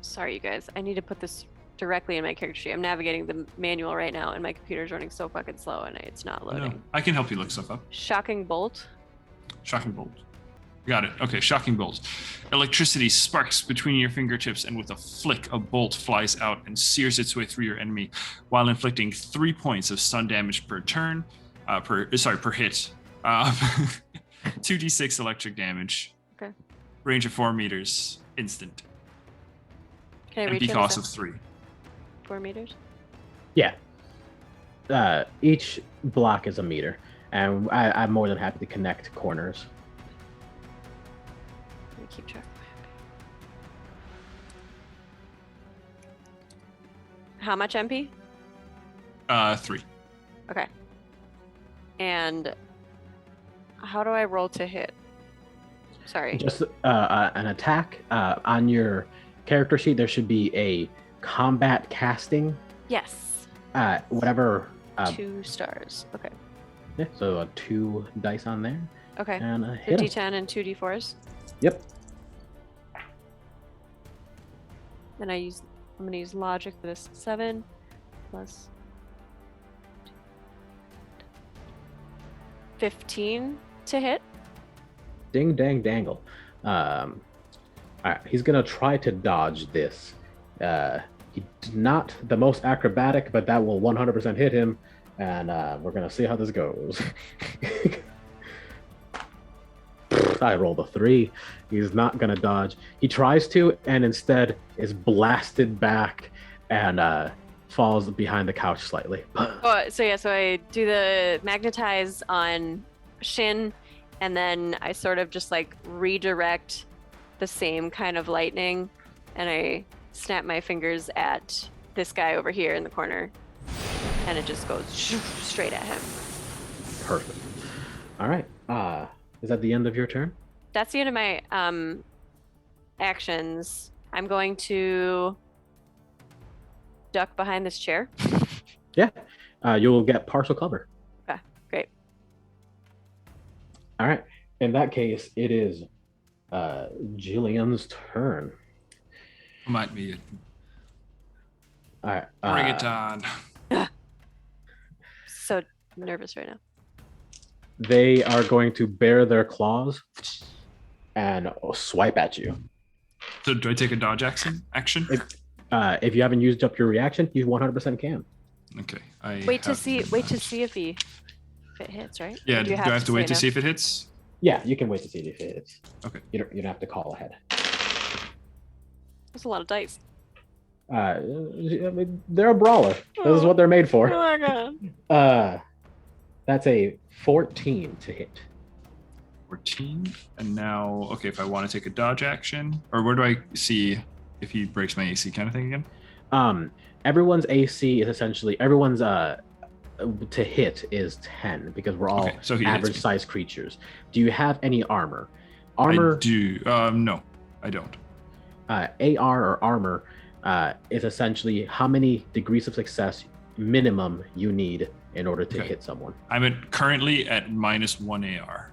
sorry, you guys. I need to put this directly in my character sheet. I'm navigating the manual right now, and my computer's running so fucking slow, and it's not loading. No, I can help you look stuff up. Shocking bolt. Shocking bolt. Got it. Okay, shocking bolt. Electricity sparks between your fingertips, and with a flick, a bolt flies out and sears its way through your enemy, while inflicting 3 points of stun damage per turn. Per hit. 2d6 electric damage. Okay. Range of 4 meters. Instant. Can I reach MP it? cost of 3. 4 meters. Yeah. Each block is a meter, and I'm more than happy to connect corners. Let me keep track of my MP. How much MP? 3. Okay. And how do I roll to hit? Sorry. Just an attack on your character sheet. There should be a combat casting. Yes. Whatever. 2 stars. Okay. Yeah, so 2 dice on there. Okay. And So hit 'em. D10 and 2 D4s. Yep. Then I'm gonna use logic for this. 7 plus 15 to hit. Ding dang dangle. All right, he's gonna try to dodge this. He's not the most acrobatic, but that will 100% hit him, and we're gonna see how this goes. I rolled a 3. He's not gonna dodge. He tries to, and instead is blasted back and falls behind the couch slightly. So I do the magnetize on Shin, and then I sort of just like redirect the same kind of lightning, and I snap my fingers at this guy over here in the corner, and it just goes straight at him. Perfect. All right. Is that the end of your turn? That's the end of my actions. I'm going to duck behind this chair. Yeah. You'll get partial cover. Okay, great. All right. In that case, it is Jillian's turn. Might be it. All right. Bring it on. I'm nervous right now. They are going to bare their claws and swipe at you. So do I take a dodge action? If you haven't used up your reaction, you 100% can. Okay. Wait to see if it hits, right? Yeah. Or Do I have to wait to no? see if it hits? Yeah, you can wait to see if it hits. Okay. You don't have to call ahead. That's a lot of dice. I mean, they're a brawler. This is what they're made Oh for. my god. That's a 14 to hit. 14. And now, okay, if I want to take a dodge action, or where do I see if he breaks my AC kind of thing again? Everyone's AC is essentially to hit is 10 because we're all average sized creatures. Do you have any armor? I do. No, I don't. AR or armor is essentially how many degrees of success minimum you need in order to hit someone. I'm currently at -1 AR.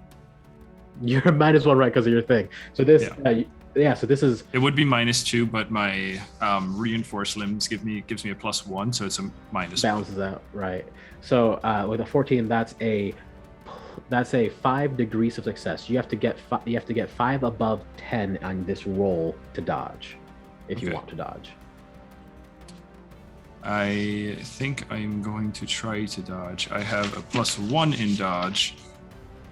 You're -1, right, because of your thing. So this, so this is. It would be -2, but my reinforced limbs gives me a +1, so it's a -1. Balances out, right? So with a 14, that's a 5 degrees of success. You have to get 5 above 10 on this roll to dodge, if you want to dodge. I think I'm going to try to dodge. I have a +1 in dodge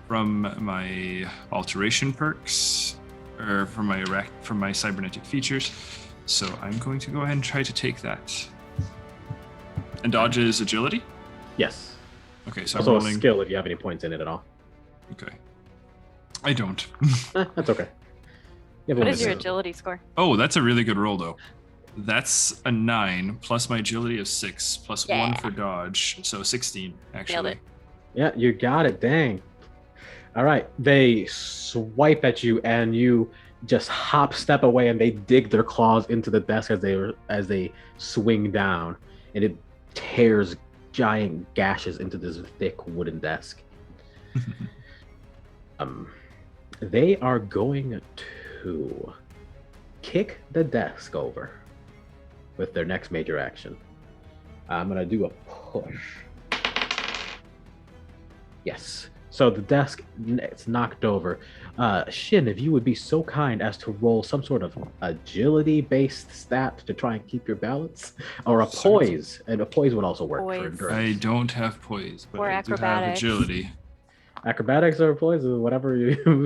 from my alteration perks, or from my cybernetic features. So I'm going to go ahead and try to take that. And dodge is agility? Yes. Okay, so also I'm rolling a skill if you have any points in it at all. Okay. I don't. That's okay. What is your agility score? Oh, that's a really good roll though. That's a 9 plus my agility of 6 plus 1 for dodge, so 16 actually. Nailed it. Yeah, you got it. Dang. All right, they swipe at you, and you just step away, and they dig their claws into the desk as they swing down, and it tears giant gashes into this thick wooden desk. They are going to kick the desk over with their next major action. I'm gonna do a push. Yes. So the desk, it's knocked over. Shin, if you would be so kind as to roll some sort of agility-based stat to try and keep your balance, or a poise, and a poise would also work for endurance. I don't have poise, but or I do have agility. Acrobatics or poise, whatever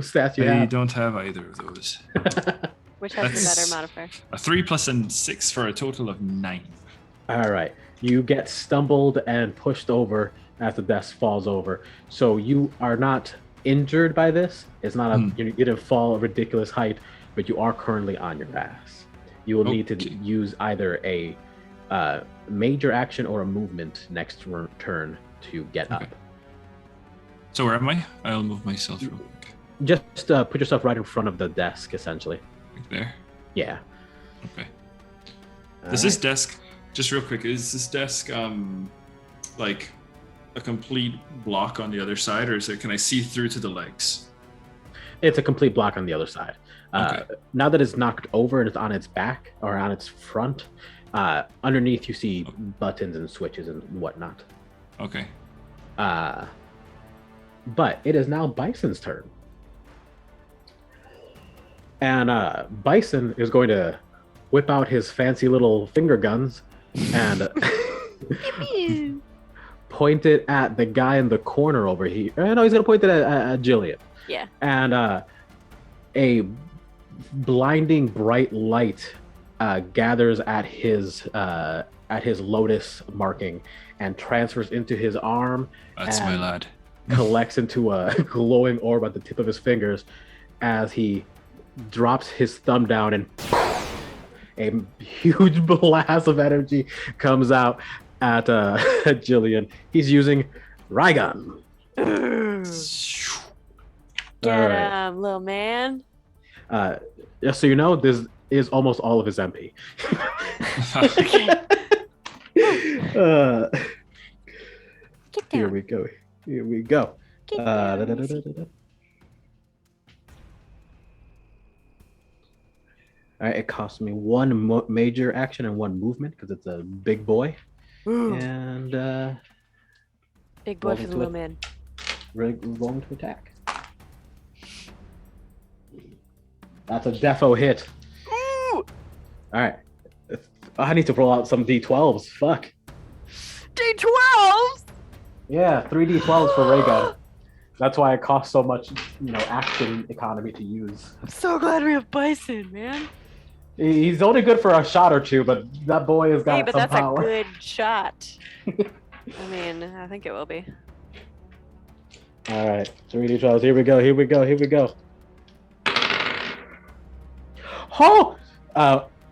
stats you have. I don't have either of those. Which has the better modifier? A 3 plus a 6 for a total of 9. All right. You get stumbled and pushed over as the desk falls over. So you are not injured by this. It's not you didn't fall a ridiculous height, but you are currently on your ass. You will need to use either a major action or a movement next turn to get up. So where am I? I'll move myself real quick. Just put yourself right in front of the desk, essentially. Like there? Yeah. Okay. Does this desk, just real quick, is this desk like a complete block on the other side, or can I see through to the legs? It's a complete block on the other side. Now that it's knocked over and it's on its back or on its front, underneath you see buttons and switches and whatnot. Okay. But it is now Bison's turn. And Bison is going to whip out his fancy little finger guns and point it at the guy in the corner over here. No, he's going to point it at Jillian. Yeah. And a blinding bright light gathers at his lotus marking and transfers into his arm. That's my lad. Collects into a glowing orb at the tip of his fingers as he drops his thumb down, and a huge blast of energy comes out at Jillian. He's using Rygon. Get him, little man. Just so you know, this is almost all of his MP. Here we go. Here we go. All right, it costs me one major action and one movement because it's a big boy. And Big boy for the little man. Rolling to attack. That's a defo hit. Ooh! All right. I need to roll out some d12s. Fuck. D12s! Yeah, 3d12s for ray gun. That's why it costs so much, action economy to use. I'm so glad we have Bison, man. He's only good for a shot or two, but that boy has got Hey, but some that's power. a good shot. I mean, I think it will be. All right, 3d12s. Here we go. Oh!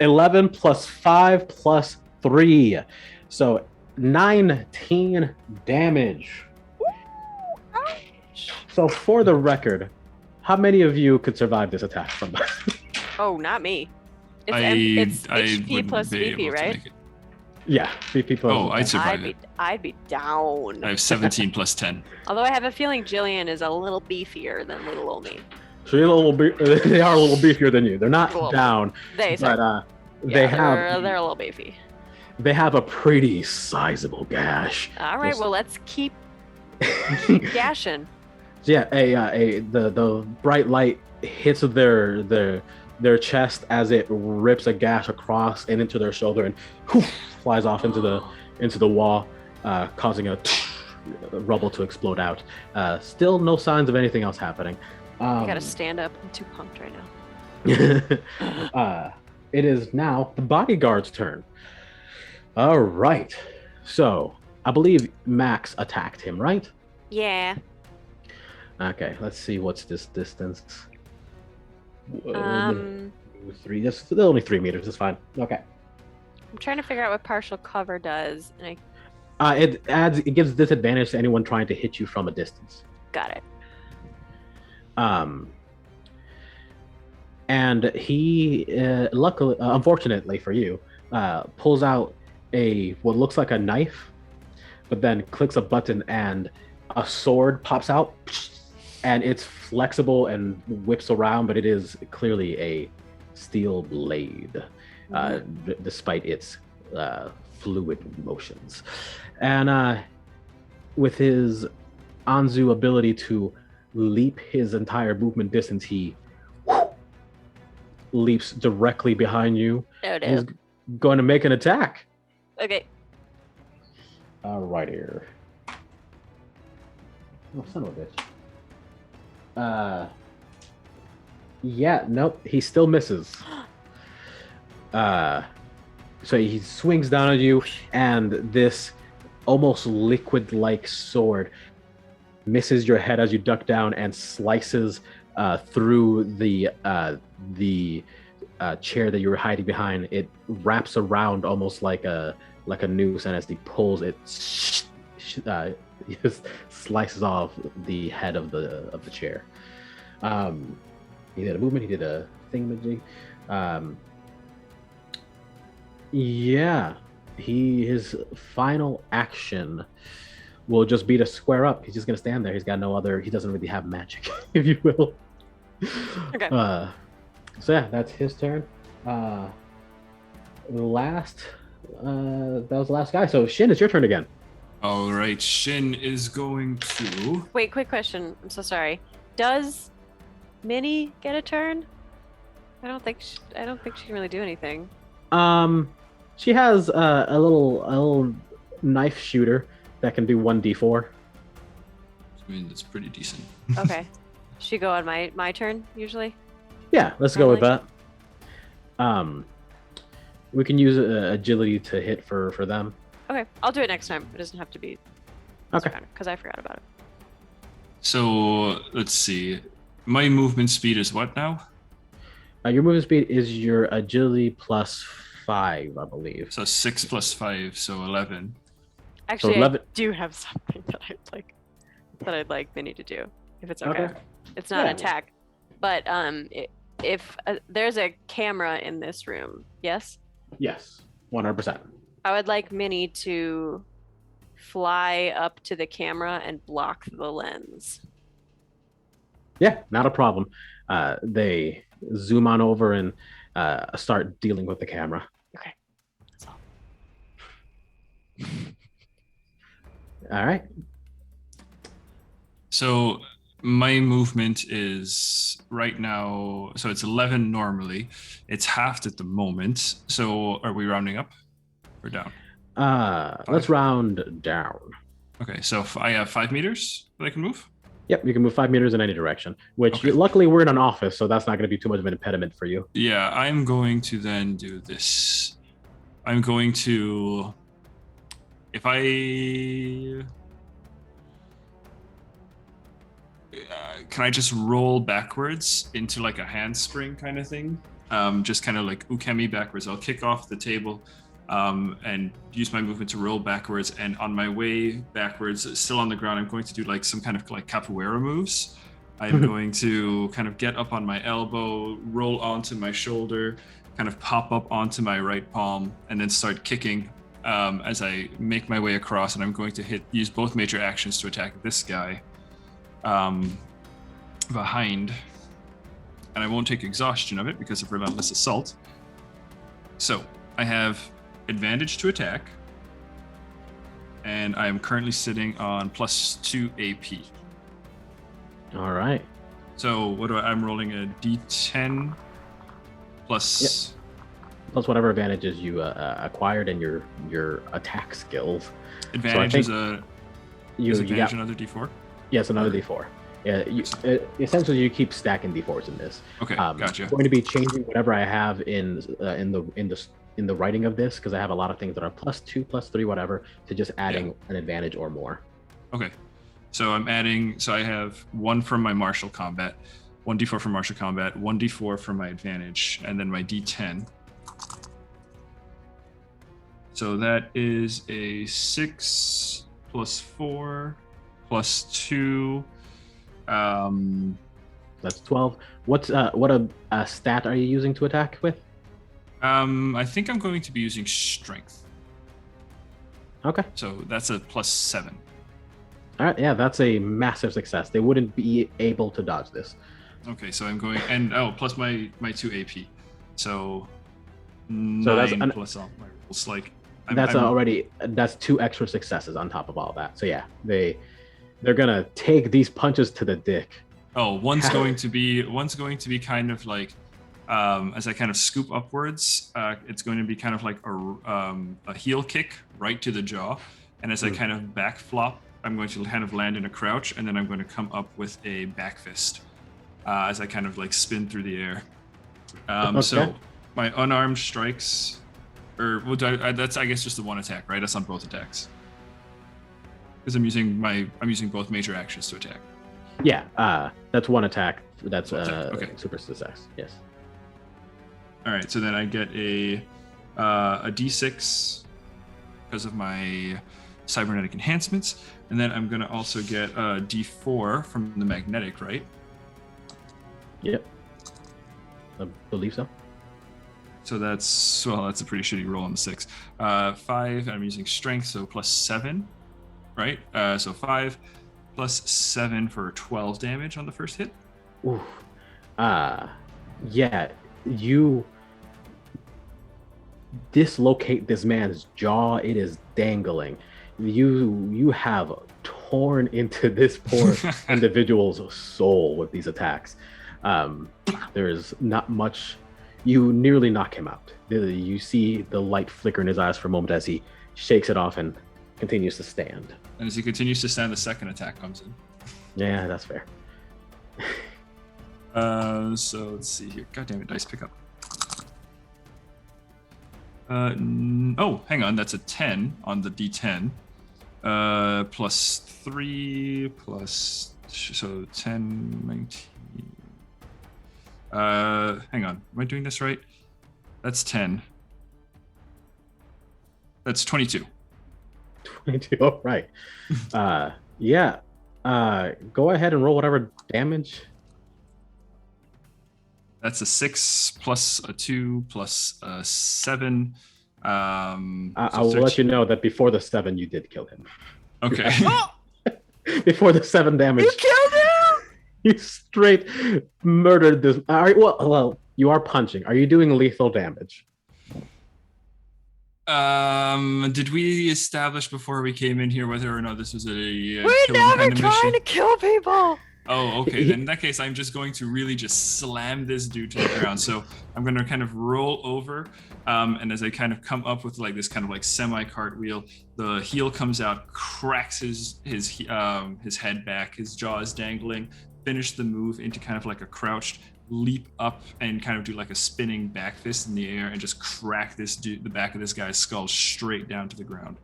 11 plus 5 plus 3. So 19 damage. Ouch. So for the record, how many of you could survive this attack from us? Oh, not me. It's, it's I HP wouldn't plus be VP, able to right? make it. Yeah, 3 people. Oh, I'd survive it. I'd be down. I have 17 plus 10. Although I have a feeling Jillian is a little beefier than little old me. So they are a little beefier than you. They're not Well, down, They but they have they're a little beefy. they have a pretty sizable gash. All right, Just- well let's keep gashing. So yeah, the bright light hits their chest as it rips a gash across and into their shoulder and flies off into the wall, causing a rubble to explode out. Still no signs of anything else happening. I gotta stand up. I'm too pumped right now. It is now the bodyguard's turn. All right. So I believe Max attacked him, right? Yeah. Okay, let's see what's this distance. 3, just only 3 meters, it's fine. Okay. I'm trying to figure out what partial cover does, and I It gives disadvantage to anyone trying to hit you from a distance. got it. And he, luckily, unfortunately for you, pulls out what looks like a knife, but then clicks a button and a sword pops out, and it's flexible and whips around, but it is clearly a steel blade, despite its fluid motions. And with his Anzu ability to leap his entire movement distance, he leaps directly behind you. Oh and no. is going to make an attack. Okay. Right here. Oh, son of a bitch. Yeah, nope, he still misses. So he swings down on you, and this almost liquid-like sword misses your head as you duck down and slices through the chair that you were hiding behind. It wraps around almost like a noose, and as he pulls, it just slices off the head of the chair. He did a movement. He did a thingamajig. Yeah, his final action will just be to square up. He's just gonna stand there. He's got no other. He doesn't really have magic, if you will. Okay. So yeah, that's his turn. That was the last guy. So Shin, it's your turn again. All right, Shin is going to. Wait, quick question. I'm so sorry. Does Minnie get a turn? I don't think she can really do anything. She has a little knife shooter that can do 1d4. I mean, that's pretty decent. Okay. She go on my turn usually. Yeah, let's go with Probably. that. We can use agility to hit for them. Okay, I'll do it next time. It doesn't have to be. Okay. Because I forgot about it. So let's see. My movement speed is what now? Your movement speed is your agility plus 5, I believe. So 6 plus 5, so 11. Actually, 11 I do have something that I'd like Minnie to do, if it's okay. Okay. It's not Yeah. an attack, but if there's a camera in this room, yes, Yes, 100%. I would like Minnie to fly up to the camera and block the lens. Yeah, not a problem. They zoom on over and start dealing with the camera. Okay, that's all. All right. So my movement is right now. So it's 11 normally. It's halved at the moment. So are we rounding up or down? Let's round down. Okay, so I have 5 meters that I can move. Yep, you can move 5 meters in any direction. Which Okay. luckily we're in an office, so that's not going to be too much of an impediment for you. Yeah, I'm going to then do this. I'm going to, if I, can I just roll backwards into like a handspring kind of thing? Just kind of like ukemi backwards. I'll kick off the table and use my movement to roll backwards. And on my way backwards, still on the ground, I'm going to do like some kind of like capoeira moves. I'm going to kind of get up on my elbow, roll onto my shoulder, kind of pop up onto my right palm, and then start kicking as I make my way across. And I'm going to use both major actions to attack this guy behind. And I won't take exhaustion of it because of relentless assault. So I have advantage to attack, and I am currently sitting on +2 AP. All right. So I'm rolling a D10 plus. Yep. Plus whatever advantages you acquired in your attack skills. Advantage so is advantage another D4. Yes, another D4. Yeah, essentially you keep stacking D4s in this. Okay, gotcha. I'm going to be changing whatever I have in the writing of this because I have a lot of things that are +2, +3, whatever, to just adding an advantage or more. Okay, so I'm adding. So I have 1 from my martial combat, 1d4 from martial combat, 1d4 from my advantage, and then my D10. So that is a 6 + 4 + 2. That's 12. What a stat are you using to attack with? I think I'm going to be using strength. Okay. So that's a +7. All right. Yeah, that's a massive success. They wouldn't be able to dodge this. Okay, so I'm going and plus my 2 AP. So 9 that's plus all my rolls. Like that's 2 extra successes on top of all that. So yeah, they're gonna take these punches to the dick. Oh, one's going to be kind of like as I kind of scoop upwards, it's going to be kind of like a heel kick right to the jaw, and as I kind of back flop, I'm going to kind of land in a crouch, and then I'm going to come up with a back fist as I kind of like spin through the air. Okay. So my unarmed strikes, or that's I guess just the one attack, right? That's on both attacks. Because I'm using both major actions to attack. Yeah, that's one attack. That's okay. Super success. Yes. All right, so then I get a D6 because of my cybernetic enhancements, and then I'm gonna also get a D4 from the magnetic, right? Yep. I believe so. So that's a pretty shitty roll on the 6. 5. I'm using strength, so +7. Right? So 5 + 7 for 12 damage on the first hit. Ooh. Yeah, you dislocate this man's jaw. It is dangling. You have torn into this poor individual's soul with these attacks. There is not much. You nearly knock him out. You see the light flicker in his eyes for a moment as he shakes it off and continues to stand. And as he continues to stand, the second attack comes in. Yeah, that's fair. So let's see here. God damn it, dice pick up. Oh, hang on. That's a 10 on the D10. +3 plus so 10, 19. Hang on. Am I doing this right? That's 10. That's 22. 22. All right. Yeah. Go ahead and roll whatever damage. That's a 6 plus a 2 plus a 7. I will let you know that before the 7, you did kill him. Okay. Before the 7 damage. You killed him! You straight murdered this. All right. Well, you are punching. Are you doing lethal damage? Did we establish before we came in here whether or not this was a We're killing never kind of trying mission? to kill people. Oh, okay. Then in that case, I'm just going to really just slam this dude to the ground. So I'm going to kind of roll over, and as I kind of come up with like this kind of like semi cartwheel, the heel comes out, cracks his head back, his jaw is dangling. Finish the move into kind of like a crouched leap up and kind of do like a spinning back fist in the air and just crack this dude, the back of this guy's skull straight down to the ground.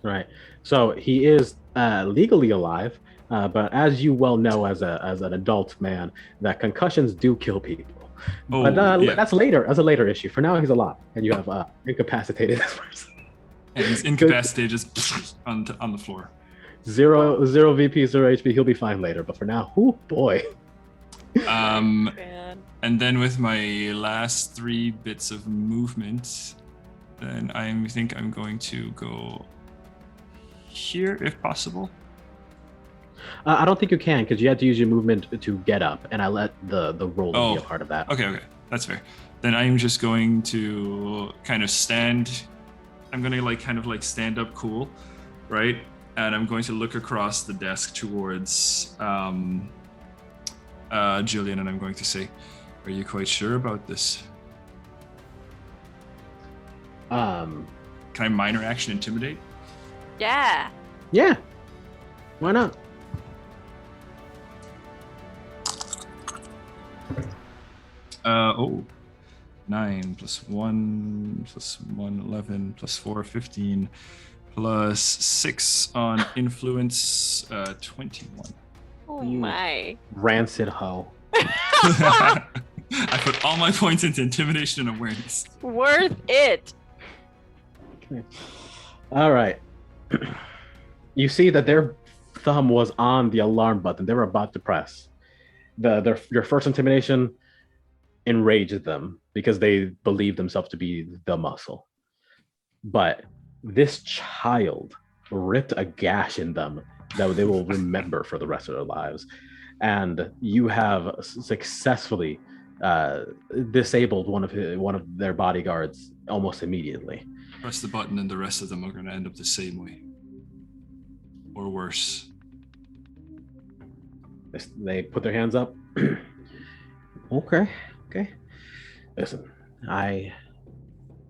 Right. So he is legally alive. But as you well know, as an adult man, that concussions do kill people. Oh, But yeah. that's later, as a later issue. For now, he's alive, and you have incapacitated this person. And he's incapacitated just on the floor. Zero VP, 0 HP. He'll be fine later. But for now, oh boy. Man. And then with my last 3 bits of movement, then I think I'm going to go here if possible. I don't think you can, because you had to use your movement to get up, and I let the roll be a part of that. Okay, that's fair. Then I'm just going to kind of stand. I'm going to like kind of like stand up cool, right? And I'm going to look across the desk towards Jillian, and I'm going to say, "Are you quite sure about this?" Can I minor action intimidate? Yeah. Yeah. Why not? Oh, 9 + 1 + 1, 11 + 4, 15 + 6 on influence, 21. Oh my. Rancid hoe. I put all my points into intimidation and awareness. Worth it. All right. You see that their thumb was on the alarm button. They were about to press. Your first intimidation enraged them because they believed themselves to be the muscle. But this child ripped a gash in them that they will remember for the rest of their lives. And you have successfully disabled one of their bodyguards almost immediately. Press the button and the rest of them are going to end up the same way. Or worse. They put their hands up. Okay. Listen, I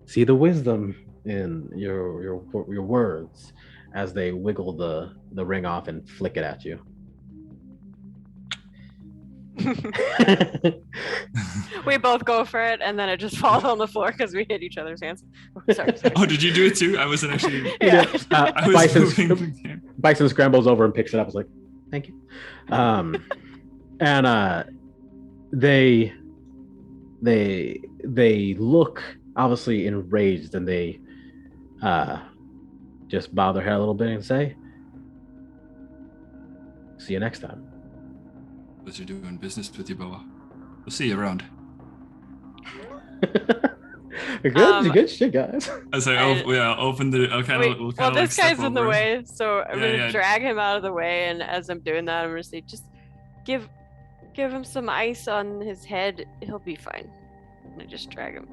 see the wisdom in your words as they wiggle the ring off and flick it at you. We both go for it, and then it just falls on the floor because we hit each other's hands. Sorry. Oh, did you do it too? I wasn't actually. Yeah. I was moving. Bison scrambles over and picks it up. It's like, thank you. And they look obviously enraged, and they just bow their head a little bit and say, "See you next time." Pleasure doing business with you, Boa. We'll see you around. Good shit, guys. As I open the, Well, this guy's in the way, so I'm gonna drag him out of the way, and as I'm doing that, I'm gonna say, just give him some ice on his head. He'll be fine. And I just drag him.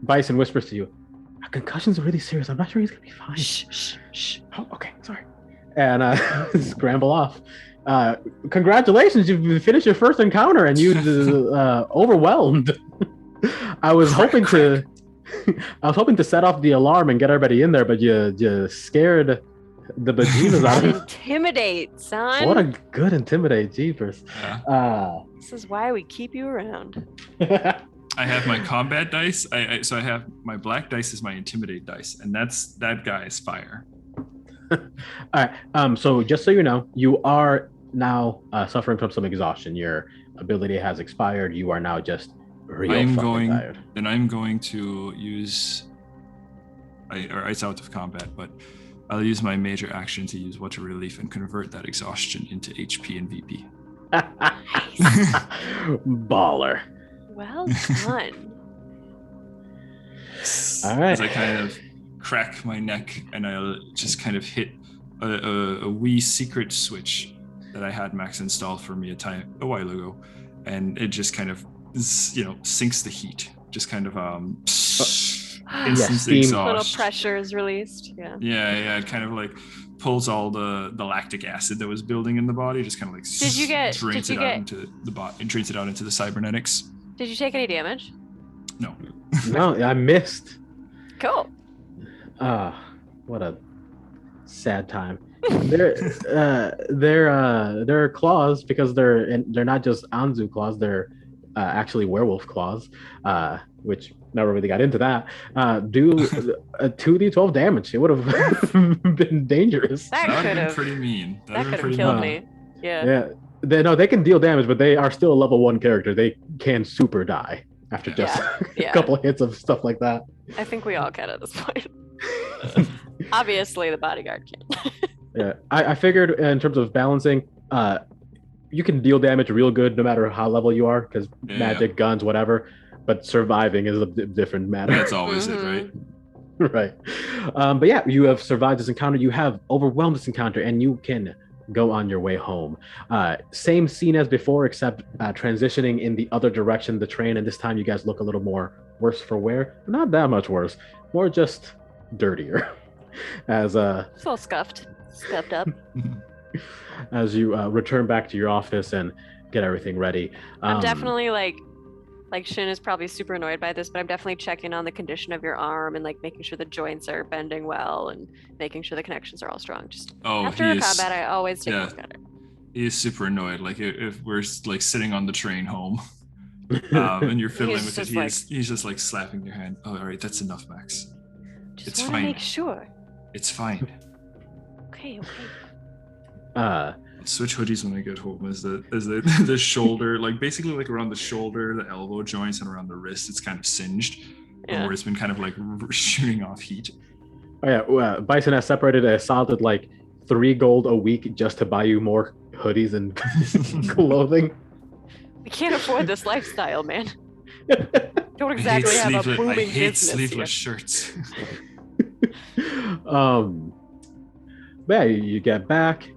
Bison whispers to you, "Concussions are really serious. I'm not sure he's gonna be fine." Shh. Oh, okay, sorry. And scramble off. Congratulations, you've finished your first encounter, and you overwhelmed. I was hoping to set off the alarm and get everybody in there, but you scared the bejeebers out of me. Intimidate, son. What a good intimidate, jeepers. Yeah. This is why we keep you around. I have my combat dice. So I have my black dice is my intimidate dice, and that guy's fire. All right. So just so you know, you are now suffering from some exhaustion. Your ability has expired. You are now just real tired. Then I'm going to use. It's out of combat, but I'll use my major action to use Water Relief and convert that exhaustion into HP and VP. Baller. Well done. All right. As I kind of crack my neck, and I'll just kind of hit a wee secret switch that I had Max install for me a while ago, and it just kind of sinks the heat just kind of Yeah, instant steam. exhaust. Little pressure is released. Yeah. Yeah, it kind of like pulls all the lactic acid that was building in the body, just kind of like drains it out into the body and drains it out into the cybernetics. Did you take any damage? No. No, I missed. Cool. What a sad time. Their claws, because they're not just Anzu claws, they're actually werewolf claws, which never really got into that. Do 2d12 damage. It would have been dangerous. That would could have been have pretty mean. That could have killed me. Yeah. They can deal damage, but they are still a level 1 character. They can super die after just a couple hits of stuff like that. I think we all can at this point. Obviously, the bodyguard can. Yeah, I figured in terms of balancing, you can deal damage real good no matter how level you are, because magic, guns, whatever. But surviving is a different matter. That's always it, right? Right. But yeah, you have survived this encounter. You have overwhelmed this encounter, and you can go on your way home. Same scene as before, except transitioning in the other direction, the train, and this time you guys look a little more worse for wear. Not that much worse, more just dirtier. As it's all scuffed up. As you return back to your office and get everything ready. I'm definitely like Shin is probably super annoyed by this, but I'm definitely checking on the condition of your arm and like making sure the joints are bending well and making sure the connections are all strong. Just after a combat, I always take a look at it. He is super annoyed. Like if we're like sitting on the train home, and you're fiddling with it, he's just like slapping your hand. Oh, all right, that's enough, Max. It's fine. Make sure. It's fine. Okay. Switch hoodies when I get home as the shoulder, like basically like around the shoulder, the elbow joints, and around the wrist. It's kind of singed, where it's been kind of like shooting off heat. Oh yeah, Bison has separated a solid like 3 gold a week just to buy you more hoodies and clothing. We can't afford this lifestyle, man. Don't exactly have a booming business. I hate sleeveless shirts. Yeah, you get back.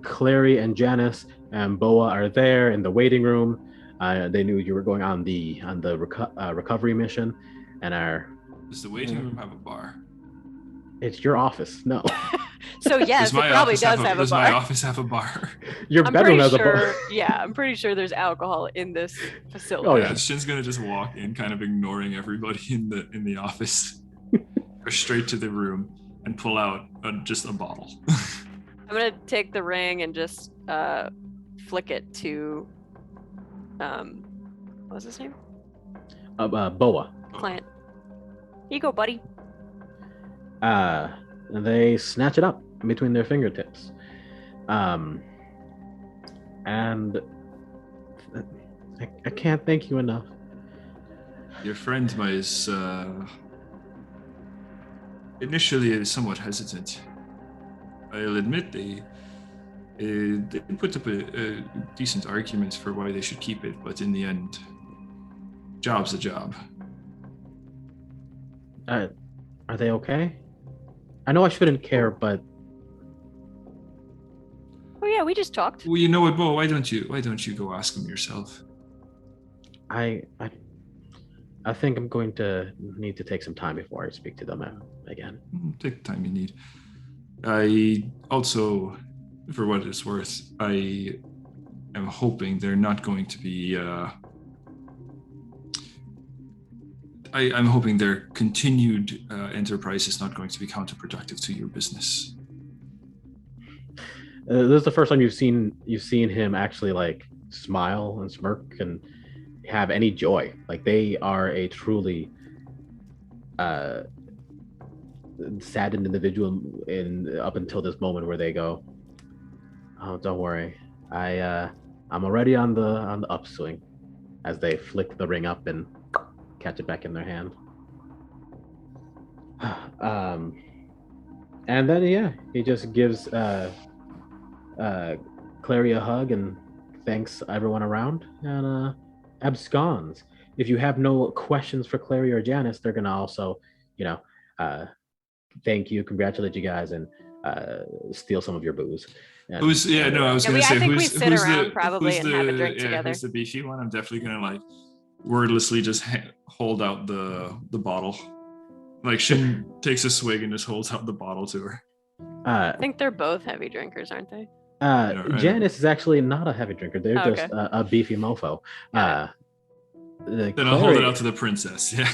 Clary and Janice and Boa are there in the waiting room. They knew you were going on the recovery mission, and Does the waiting room have a bar? It's your office. No. So yes, it probably does have a bar. Does my office have a bar? Your bedroom has a bar. Yeah, I'm pretty sure there's alcohol in this facility. Oh yeah, Shin's gonna just walk in, kind of ignoring everybody in the office, go straight to the room and pull out just a bottle. I'm gonna take the ring and just flick it to what was his name? Boa. Client. Here you go, buddy. They snatch it up between their fingertips. And I can't thank you enough. Your friend was initially somewhat hesitant. I'll admit they put up a decent argument for why they should keep it, but in the end, job's a job. Are they okay? I know I shouldn't care, but oh yeah, we just talked. Well, you know what, Bo? Why don't you go ask them yourself? I think I'm going to need to take some time before I speak to them again. Take the time you need. I also, for what it's worth, I am hoping they're not going to be. I'm hoping their continued enterprise is not going to be counterproductive to your business. This is the first time you've seen him actually like smile and smirk and have any joy. Like they are a truly saddened individual up until this moment where they go, "Oh, don't worry, I'm already on the upswing," as they flick the ring up and catch it back in their hand. And then he just gives Clary a hug and thanks everyone around and absconds. If you have no questions for Clary or Janice, they're gonna also, thank you, congratulate you guys, and steal some of your booze. And, I was gonna say, I think who's we sit who's around the, probably who's and the, have a drink together. Who's the beefy one? I'm definitely gonna like wordlessly just hold out the bottle. Like Shin takes a swig and just holds out the bottle to her. I think they're both heavy drinkers, aren't they? Janice is actually not a heavy drinker. They're Oh, just okay. a beefy mofo. Then I'll hold it out to the princess. Yeah.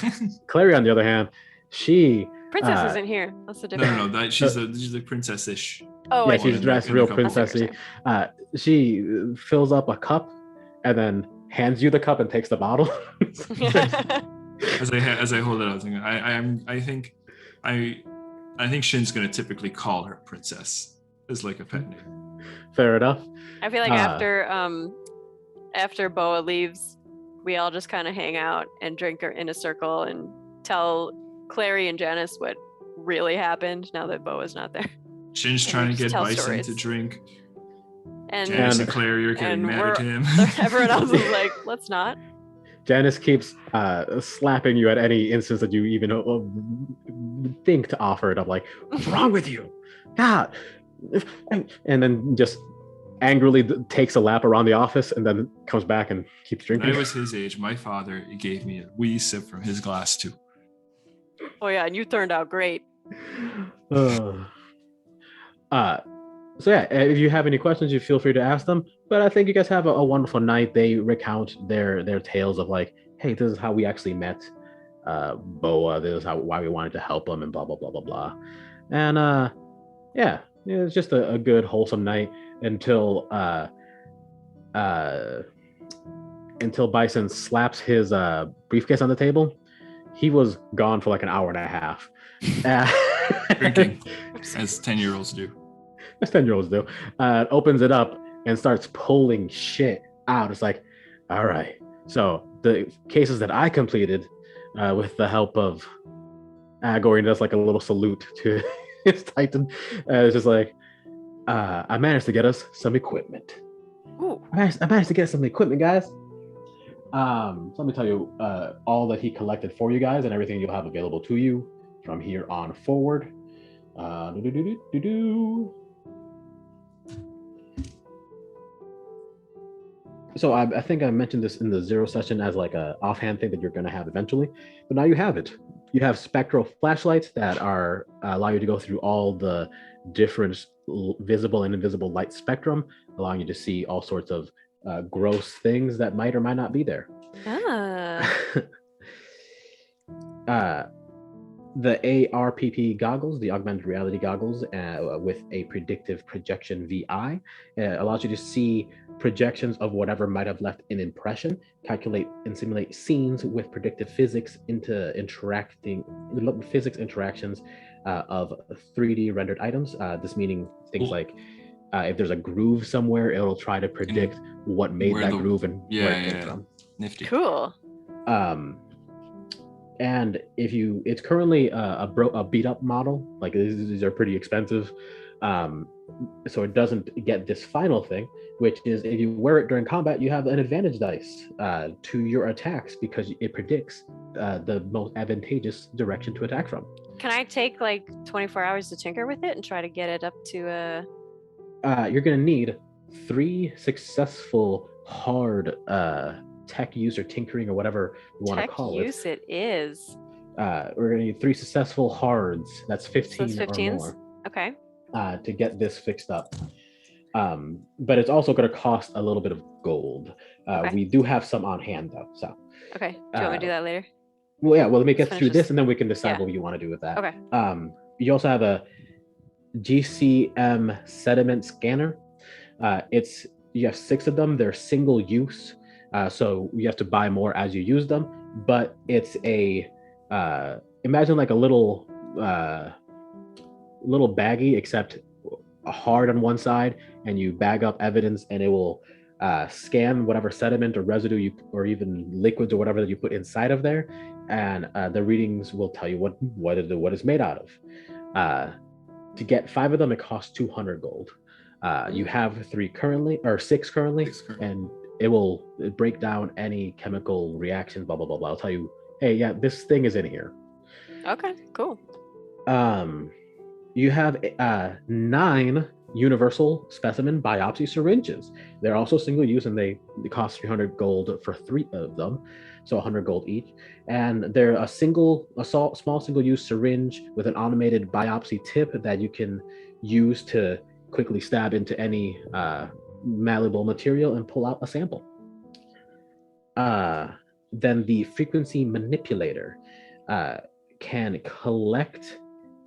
Clary, on the other hand, she Princess isn't here. That's the no, difference. she's the princess-ish. Oh, yeah, I see. she's dressed in the real couple. princessy. She fills up a cup and then hands you the cup and takes the bottle. as I hold it out, I think Shin's gonna typically call her princess as like a pet name. Fair enough. I feel like after Boa leaves, we all just kind of hang out and drink in a circle and tell Clary and Janice what really happened now that Boa's not there. Shin's trying to get Bison to drink. And Janice and Clary are getting mad at him. Everyone else is like, let's not. Janice keeps slapping you at any instance that you even think to offer it up. Like, what's wrong with you? God. And then just angrily takes a lap around the office and then comes back and keeps drinking. When I was his age, my father gave me a wee sip from his glass too. Oh yeah, and you turned out great. So yeah, if you have any questions, you feel free to ask them. But I think you guys have a wonderful night. They recount their tales of like, hey, this is how we actually met Boa. This is why we wanted to help him, and blah blah blah blah blah. And yeah, it's just a good wholesome night until Bison slaps his briefcase on the table. He was gone for like an hour and a half. Drinking, as 10-year-olds do. As 10-year-olds do. Opens it up and starts pulling shit out. It's like, all right. So the cases that I completed with the help of Agor, does like a little salute to his Titan. It's just like, I managed to get us some equipment. Ooh. I managed to get some equipment, guys. So let me tell you all that he collected for you guys and everything you'll have available to you from here on forward. So I think I mentioned this in the zero session as like a offhand thing that you're going to have eventually, but now you have it. You have spectral flashlights that allow you to go through all the different visible and invisible light spectrum, allowing you to see all sorts of gross things that might or might not be there. The ARPP goggles, the augmented reality goggles with a predictive projection VI, allows you to see projections of whatever might have left an impression, calculate and simulate scenes with predictive physics physics interactions of 3D rendered items. This meaning things like if there's a groove somewhere, it'll try to predict what made that groove and where it came from. Nifty. Cool. And it's currently a beat up model. Like these are pretty expensive. So it doesn't get this final thing, which is if you wear it during combat, you have an advantage dice to your attacks because it predicts the most advantageous direction to attack from. Can I take like 24 hours to tinker with it and try to get it up to you're going to need 3 successful hard tech use or tinkering or whatever you want to call it. Tech use it is. We're going to need 3 successful hards. That's 15 so or more. Okay. To get this fixed up. But it's also going to cost a little bit of gold. Okay. We do have some on hand though. So. Okay. Do you want me to do that later? Well, yeah. Well, let me get through this, and then we can decide what you want to do with that. Okay. You also have a GCM sediment scanner. You have 6 of them. They're single use, so you have to buy more as you use them. But it's imagine like a little baggie, except hard on one side, and you bag up evidence, and it will scan whatever sediment or residue or even liquids or whatever that you put inside of there, and the readings will tell you what it's made out of. To get 5 of them, it costs 200 gold. You have 6 currently, and it will break down any chemical reactions, blah blah blah blah. I'll tell you, hey, yeah, this thing is in here. Okay, cool. You have 9 universal specimen biopsy syringes. They're also single use and they cost 300 gold for 3 of them, so 100 gold each. And they're a small single use syringe with an automated biopsy tip that you can use to quickly stab into any malleable material and pull out a sample. Then the frequency manipulator can collect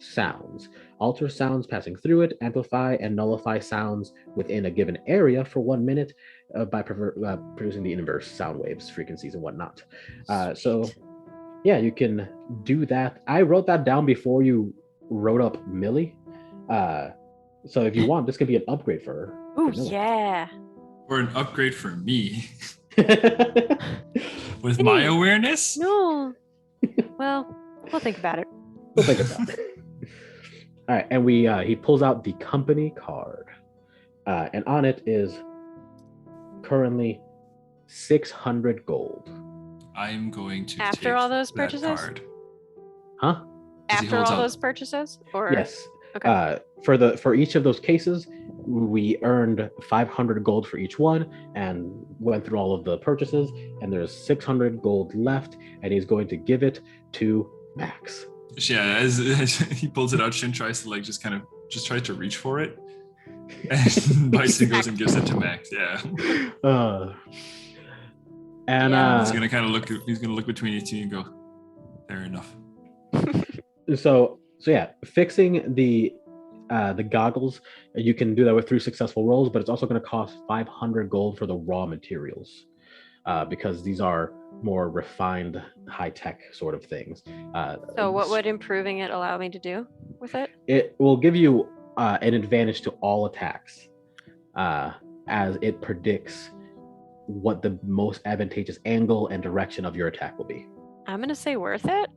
sounds, alter sounds passing through it, amplify and nullify sounds within a given area for 1 minute by producing the inverse sound waves, frequencies, and whatnot. So, yeah, you can do that. I wrote that down before you wrote up Millie. So if you want, this could be an upgrade for her. Ooh, yeah. Or an upgrade for me. With my awareness? No. Well, we'll think about it. We'll think about it. All right, and he pulls out the company card, and on it is currently 600 gold. I'm going to After take all those that purchases? card. Huh? After all those purchases? Or Yes. Okay. For each of those cases, we earned 500 gold for each one, and went through all of the purchases. And there's 600 gold left, and he's going to give it to Max. Yeah, as he pulls it out, Shin tries to just tries to reach for it, and Bison goes and gives it to Max. Yeah. He's gonna kind of look. He's gonna look between you two and go, "Fair enough." So yeah, fixing the goggles, you can do that with 3 successful rolls, but it's also going to cost 500 gold for the raw materials, because these are more refined, high-tech sort of things. So what would improving it allow me to do with it? It will give you an advantage to all attacks, as it predicts what the most advantageous angle and direction of your attack will be. I'm gonna say worth it.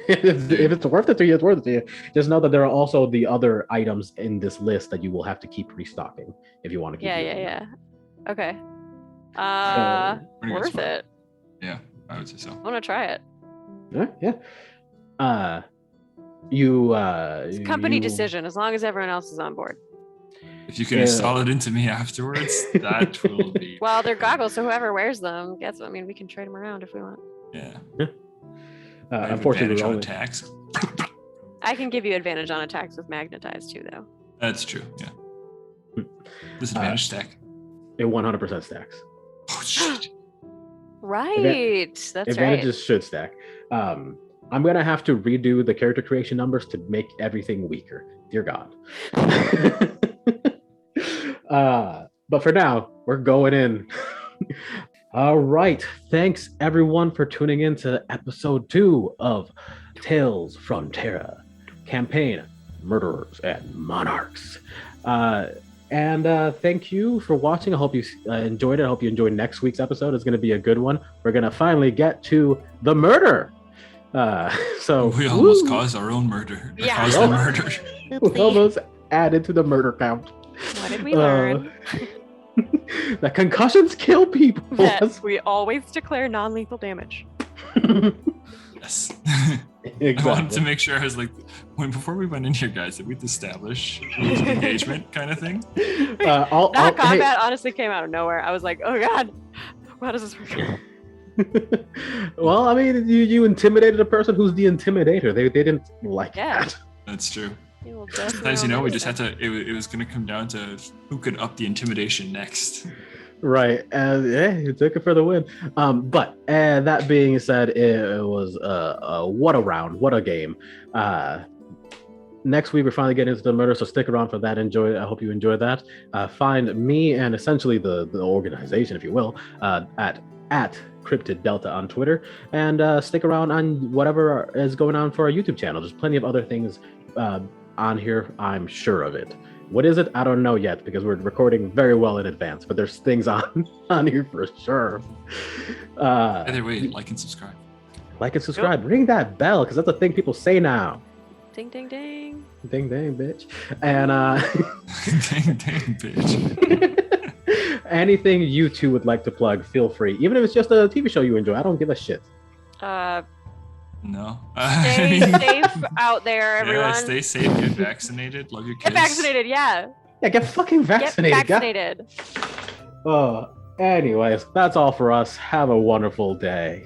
If it's worth it to you, it's worth it to you. Just know that there are also the other items in this list that you will have to keep restocking if you want to keep. Yeah. Okay. Worth it. Yeah, I would say so. I want to try it. Yeah. It's a company decision, as long as everyone else is on board. If you can install it into me afterwards, that will be. Well, they're goggles, so whoever wears them gets. I mean, we can trade them around if we want. Yeah. Unfortunately, on attacks. I can give you advantage on attacks with magnetized too, though. That's true. Yeah. Disadvantage stack. It 100% stacks. Oh shit. Right. That's Advantages should stack. I'm gonna have to redo the character creation numbers to make everything weaker. Dear God. But for now, we're going in. All right. Thanks everyone for tuning in to episode 2 of Tales from Terra, campaign Murderers and Monarchs. And thank you for watching. I hope you enjoyed it. I hope you enjoyed next week's episode. It's going to be a good one. We're going to finally get to the murder. So we almost caused our own murder. Yeah. Caused the murder. We almost added to the murder count. What did we learn? That concussions kill people. That we always declare non-lethal damage. Yes. Exactly. I wanted to make sure I was like, before we went in here, guys, did we establish rules of engagement kind of thing? Combat honestly came out of nowhere. I was like, oh God, how does this work? Well, I mean, you intimidated a person who's the intimidator. They didn't like that. That's true. Sometimes, we just had to, it was going to come down to who could up the intimidation next. Right. You took it for the win. But that being said, it was what a round, what a game. Next week, we're finally getting into the murder, so stick around for that. Enjoy it. I hope you enjoy that. Find me and essentially the organization, if you will, at Cryptid Delta on Twitter, and stick around on whatever is going on for our YouTube channel. There's plenty of other things on here, I'm sure of it. What is it? I don't know yet because we're recording very well in advance, but there's things on here for sure. Either way, like and subscribe. Like and subscribe. Yep. Ring that bell because that's a thing people say now. Ding, ding, ding. Ding, ding, bitch. And ding, ding, bitch. Anything you two would like to plug, feel free. Even if it's just a TV show you enjoy, I don't give a shit. No. Stay safe out there, everyone. Yeah, stay safe. Get vaccinated. Love your kids. Get vaccinated, yeah. Yeah, get fucking vaccinated. Get vaccinated. Oh, anyways, that's all for us. Have a wonderful day.